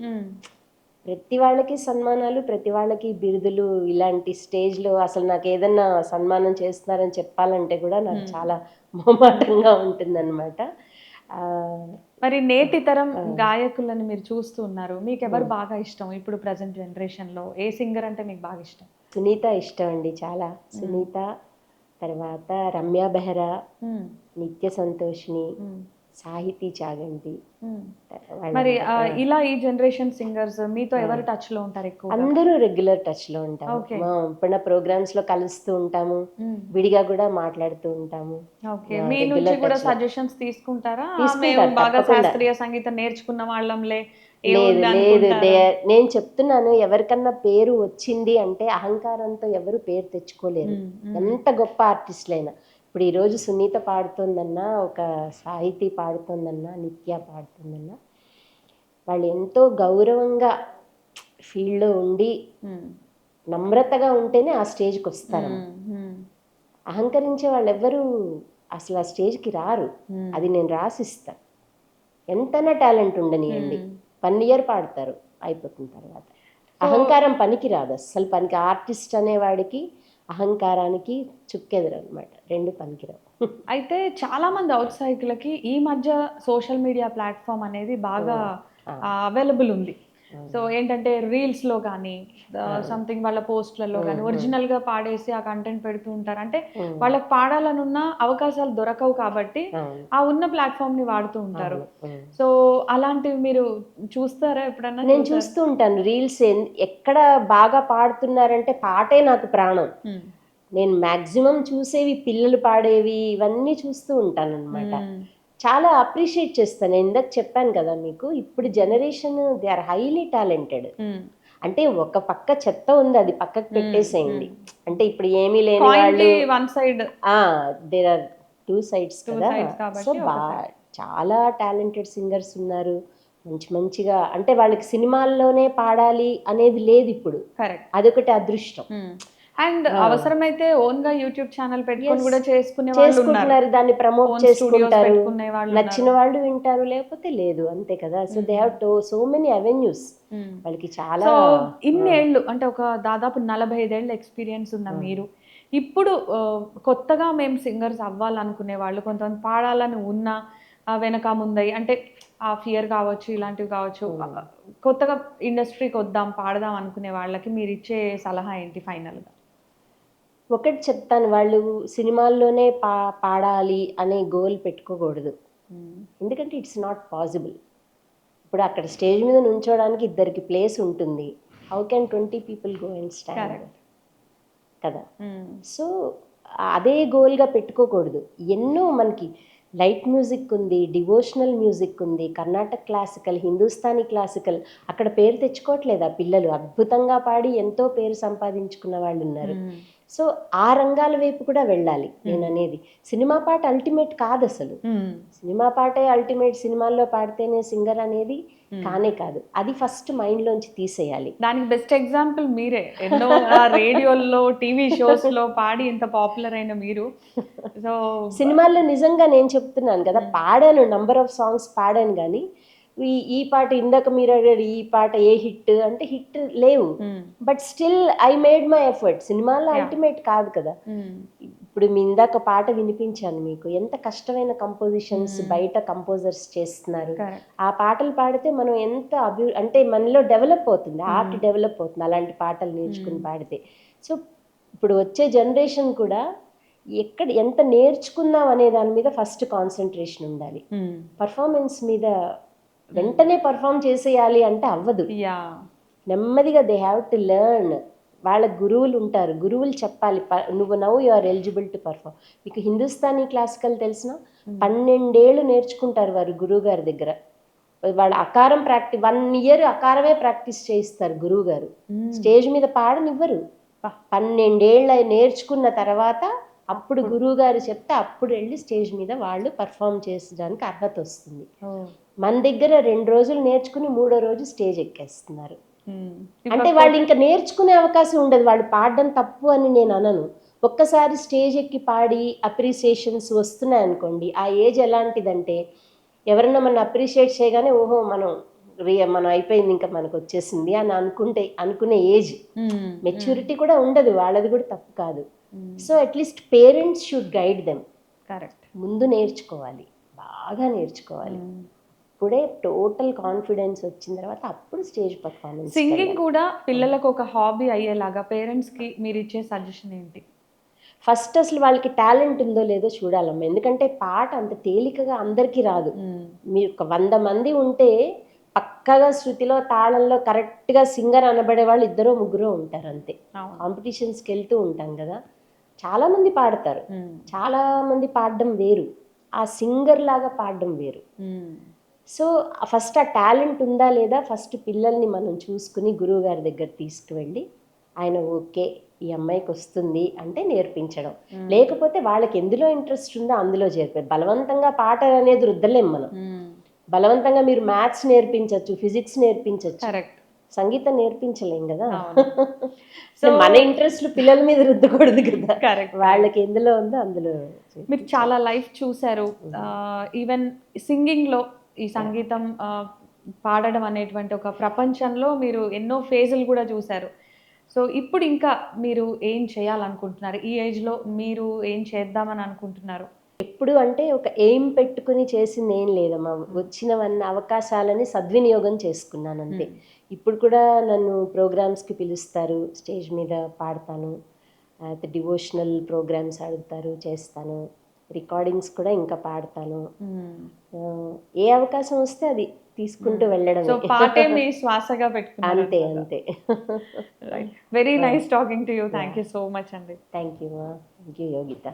Speaker 2: ప్రతి వాళ్ళకి సన్మానాలు, ప్రతి వాళ్ళకి బిరుదులు, ఇలాంటి స్టేజ్లో అసలు నాకు ఏదన్నా సన్మానం చేస్తున్నారని చెప్పాలంటే కూడా నాకు చాలా మొహమాటంగా ఉంటుందన్నమాట.
Speaker 1: మరి నేటి తరం గాయకులను మీరు చూస్తూ ఉన్నారు. మీకు ఎవరు బాగా ఇష్టం ఇప్పుడు ప్రజెంట్ జనరేషన్లో? ఏ సింగర్ అంటే మీకు బాగా ఇష్టం?
Speaker 2: సునీత ఇష్టం అండి చాలా. సునీత, తర్వాత రమ్య బెహ్రా, నిత్య సంతోషిని, సాహితీ చాగంటి.
Speaker 1: మరి ఇలా ఈ జనరేషన్ సింగర్స్ మీతో ఎవరు టచ్ లో ఉంటారు ఎక్కువ?
Speaker 2: అందరూ రెగ్యులర్ టచ్ లో ఉంటాము. మా ఇప్పుడు ప్రోగ్రామ్స్ లో కలుస్తూ ఉంటాము, విడిగా కూడా మాట్లాడుతూ ఉంటాము.
Speaker 1: ఓకే. మీ నుంచి కూడా సజెషన్స్ తీసుకుంటారా? బాగా శాస్త్రీయ సంగీతం నేర్చుకున్న వాళ్ళంలే
Speaker 2: లేదు లేదు, నేను చెప్తున్నాను, ఎవరికన్నా పేరు వచ్చింది అంటే అహంకారంతో ఎవరు పేరు తెచ్చుకోలేరు, ఎంత గొప్ప ఆర్టిస్టులైనా. ఇప్పుడు ఈరోజు సునీత పాడుతుందన్నా, ఒక సాహితీ పాడుతుందన్నా, నిత్య పాడుతుందన్నా, వాళ్ళు ఎంతో గౌరవంగా ఫీల్డ్లో ఉండి నమ్రతగా ఉంటేనే ఆ స్టేజ్కి వస్తారు. అహంకరించే వాళ్ళు ఎవ్వరూ అసలు ఆ స్టేజ్కి రారు. అది నేను రాసిస్తా. ఎంతైనా టాలెంట్ ఉండనియండి, 1 year పాడతారు, అయిపోతున్న తర్వాత అహంకారం పనికి రాదు అస్సలు. పనికి ఆర్టిస్ట్ అనేవాడికి అహంకారానికి చుక్కెదురు అనమాట, రెండు పనికిరావు.
Speaker 1: అయితే చాలా మంది ఔత్సాహికులకి ఈ మధ్య సోషల్ మీడియా ప్లాట్ఫామ్ అనేది బాగా అవైలబుల్ ఉంది. సో ఏంటంటే రీల్స్లో కానీ సంథింగ్ వాళ్ళ పోస్ట్లలో కానీ ఒరిజినల్గా పాడేసి ఆ కంటెంట్ పెడుతూ ఉంటారు. అంటే వాళ్ళకి పాడాలనున్న అవకాశాలు దొరకవు కాబట్టి ఆ ఉన్న ప్లాట్ఫామ్ని వాడుతూ ఉంటారు. సో అలాంటివి మీరు చూస్తారా ఎప్పుడన్నా?
Speaker 2: నేను చూస్తూ ఉంటాను రీల్స్. ఎక్కడ బాగా పాడుతున్నారంటే పాటే నాకు ప్రాణం. నేను మ్యాక్సిమం చూసేవి పిల్లలు పాడేవి ఇవన్నీ చూస్తూ ఉంటాను అనమాట. చాలా అప్రిషియేట్ చేస్తాను. నేను ఇందాక చెప్పాను కదా మీకు, ఇప్పుడు generation they are highly talented. అంటే ఒక పక్క చెత్త ఉంది, అది పక్కకు పెట్టేసేయండి. అంటే ఇప్పుడు ఏమీ లేని వాళ్ళు,
Speaker 1: one side,
Speaker 2: there are 2 sides కదా. సో చాలా టాలెంటెడ్ సింగర్స్ ఉన్నారు, మంచి మంచిగా. అంటే వాళ్ళకి సినిమాల్లోనే పాడాలి అనేది లేదు ఇప్పుడు, అదొకటి అదృష్టం.
Speaker 1: అండ్ అవసరమైతే ఓన్ గా యూట్యూబ్ ఛానల్ పెట్టుకొని కూడా చేసుకుంటున్నారు,
Speaker 2: దాన్ని ప్రమోట్ చేసుకుంటారు. నచ్చిన వాళ్ళు వింటారు, లేకపోతే లేదు, అంతే కదా. So they have so many avenues వాళ్ళకి. చాలా
Speaker 1: ఇన్ని ఏళ్ళు అంటే ఒక దాదాపు 45 ఏళ్ళ ఎక్స్పీరియన్స్ ఉన్న మీరు ఇప్పుడు కొత్తగా మేము సింగర్స్ అవ్వాలనుకునే వాళ్ళు, కొంతమంది పాడాలని ఉన్న వెనక ముందై అంటే ఆ ఫియర్ కావచ్చు, ఇలాంటివి కావచ్చు, కొత్తగా ఇండస్ట్రీకి వద్దాం పాడదాం అనుకునే వాళ్ళకి మీరు ఇచ్చే సలహా ఏంటి ఫైనల్గా?
Speaker 2: ఒకటి చెప్తాను, వాళ్ళు సినిమాల్లోనే పాడాలి అనే గోల్ పెట్టుకోకూడదు. ఎందుకంటే ఇట్స్ నాట్ పాసిబుల్. ఇప్పుడు అక్కడ స్టేజ్ మీద నుంచోడానికి 2 ప్లేస్ ఉంటుంది. How can 20 people go and stand కదా. సో అదే గోల్గా పెట్టుకోకూడదు. ఎన్నో మనకి లైట్ మ్యూజిక్ ఉంది, డివోషనల్ మ్యూజిక్ ఉంది, కర్ణాటక క్లాసికల్, హిందుస్థానీ క్లాసికల్. అక్కడ పేరు తెచ్చుకోవట్లేదు ఆ పిల్లలు, అద్భుతంగా పాడి ఎంతో పేరు సంపాదించుకున్న వాళ్ళు ఉన్నారు. సో ఆ రంగాల వైపు కూడా వెళ్ళాలి. నేను అనేది సినిమా పాట అల్టిమేట్ కాదు అసలు. సినిమా పాటే అల్టిమేట్, సినిమాల్లో పాడితేనే సింగర్ అనేది కానే కాదు. అది ఫస్ట్ మైండ్లోంచి తీసేయాలి.
Speaker 1: దానికి బెస్ట్ ఎగ్జాంపుల్ మీరే. ఎన్నో రేడియోల్లో, టీవీ షోస్లో పాడి ఇంత పాపులర్ అయిన మీరు. సో
Speaker 2: సినిమాల్లో నిజంగా నేను చెప్తున్నాను కదా, పాడాను, నంబర్ ఆఫ్ సాంగ్స్ పాడాను, కానీ ఈ పాట ఇందాక మీరు అడిగారు ఈ పాట ఏ హిట్ అంటే హిట్ లేవు. But still I made my effort. సినిమాల్లో అల్టిమేట్ కాదు కదా. ఇప్పుడు మీ ఇందాక పాట వినిపించాను మీకు, ఎంత కష్టమైన కంపోజిషన్స్ బయట కంపోజర్స్ చేస్తున్నారు. ఆ పాటలు పాడితే మనం ఎంత అంటే మనలో డెవలప్ అవుతుంది, ఆర్ట్ డెవలప్ అవుతుంది అలాంటి పాటలు నేర్చుకుని పాడితే. సో ఇప్పుడు వచ్చే జనరేషన్ కూడా ఎంత నేర్చుకుందాం అనే దాని మీద ఫస్ట్ కాన్సన్ట్రేషన్ ఉండాలి. పర్ఫార్మెన్స్ మీద వెంటనే పర్ఫామ్ చేసేయాలి అంటే అవ్వదు. నెమ్మదిగా దే హ్యావ్ టు లెర్న్. వాళ్ళ గురువులు ఉంటారు, గురువులు చెప్పాలి, నువ్వు now you are eligible to perform. మీకు హిందుస్థానీ క్లాసికల్ తెలిసిన 12 ఏళ్ళు నేర్చుకుంటారు వారు గురువు గారి దగ్గర. వాళ్ళ అకారం 1 year అకారమే ప్రాక్టీస్ చేయిస్తారు గురువు గారు. స్టేజ్ మీద పాడనివ్వరు. 12 ఏళ్ళు నేర్చుకున్న తర్వాత అప్పుడు గురువు గారు చెప్తే అప్పుడు వెళ్ళి స్టేజ్ మీద వాళ్ళు పర్ఫామ్ చేసడానికి అర్హత వస్తుంది. మన దగ్గర 2 రోజులు నేర్చుకుని 3వ రోజు స్టేజ్ ఎక్కేస్తున్నారు. అంటే వాళ్ళు ఇంకా నేర్చుకునే అవకాశం ఉండదు. వాళ్ళు పాడడం తప్పు అని నేను అనను. ఒక్కసారి స్టేజ్ ఎక్కి పాడి అప్రిసియేషన్స్ వస్తున్నాయి అనుకోండి, ఆ ఏజ్ ఎలాంటిదంటే ఎవరన్నా మనం అప్రిషియేట్ చేయగానే ఓహో మనం అయిపోయింది, ఇంకా మనకు వచ్చేసింది అని అనుకునే ఏజ్. మెచ్యూరిటీ కూడా ఉండదు, వాళ్ళది కూడా తప్పు కాదు. So at least parents should guide them.
Speaker 1: Correct.
Speaker 2: ముందు నేర్చుకోవాలి, బాగా నేర్చుకోవాలి. ఇప్పుడే టోటల్ కాన్ఫిడెన్స్ వచ్చిన తర్వాత అప్పుడు స్టేజ్ పర్ఫార్మెన్స్.
Speaker 1: సింగింగ్ కూడా పిల్లలకు ఒక హాబీ అయ్యేలాగా పేరెంట్స్కి మీరు ఇచ్చే సజెషన్ ఏంటి?
Speaker 2: ఫస్ట్ అసలు వాళ్ళకి టాలెంట్ ఉందో లేదో చూడాలమ్మా. ఎందుకంటే పాట అంత తేలికగా అందరికీ రాదు. మీరు ఒక 100 మంది ఉంటే పక్కగా శృతిలో తాళంలో కరెక్ట్గా సింగర్ అనబడే వాళ్ళు 2-3 ఉంటారు అంతే. కాంపిటీషన్స్కి వెళ్తూ ఉంటాం కదా, చాలామంది పాడతారు. చాలామంది పాడడం వేరు, ఆ సింగర్ లాగా పాడడం వేరు. సో ఫస్ట్ ఆ టాలెంట్ ఉందా లేదా ఫస్ట్ పిల్లల్ని మనం చూసుకుని గురువు గారి దగ్గర తీసుకువెళ్ళి ఆయన ఓకే ఈ అమ్మాయికి వస్తుంది అంటే నేర్పించడం. లేకపోతే వాళ్ళకి ఎందులో ఇంట్రెస్ట్ ఉందో అందులో చేర్పారు. బలవంతంగా పాట అనేది రుద్దలేం మనం. బలవంతంగా మీరు మ్యాథ్స్ నేర్పించవచ్చు, ఫిజిక్స్ నేర్పించవచ్చు,
Speaker 1: కరెక్ట్,
Speaker 2: సంగీతం నేర్పించలేం కదా. సో మన ఇంట్రెస్ట్లు పిల్లల మీద రుద్దకూడదు కదా.
Speaker 1: కరెక్ట్.
Speaker 2: వాళ్ళకి ఎందులో ఉందో అందులో.
Speaker 1: మీరు చాలా లైఫ్ చూసారు. ఈవెన్ సింగింగ్లో ఈ సంగీతం పాడడం అనేటువంటి ఒక ప్రపంచంలో మీరు ఎన్నో ఫేజులు కూడా చూశారు. సో ఇప్పుడు ఇంకా మీరు ఏం చేయాలనుకుంటున్నారు? ఈ ఏజ్లో మీరు ఏం చేద్దామని అనుకుంటున్నారు?
Speaker 2: ఎప్పుడు అంటే ఒక ఎయిమ్ పెట్టుకుని చేసింది ఏం లేదమ్మా. వచ్చినవన్నీ అవకాశాలని సద్వినియోగం చేసుకున్నాను అంతే. ఇప్పుడు కూడా నన్ను ప్రోగ్రామ్స్కి పిలుస్తారు, స్టేజ్ మీద పాడతాను, అయితే డివోషనల్ ప్రోగ్రామ్స్ అడుగుతారు, చేస్తాను, రికార్డింగ్స్ కూడా ఇంకా పాడతాను. ఏ అవకాశం వస్తే అది తీసుకుంటూ వెళ్ళడం.
Speaker 1: సో పాటే మీ శ్వాసగా పెట్టుకున్నారు.
Speaker 2: అంతే అంతే.
Speaker 1: Very nice talking to you. Thank you so much అండి.
Speaker 2: Thank you Yogita.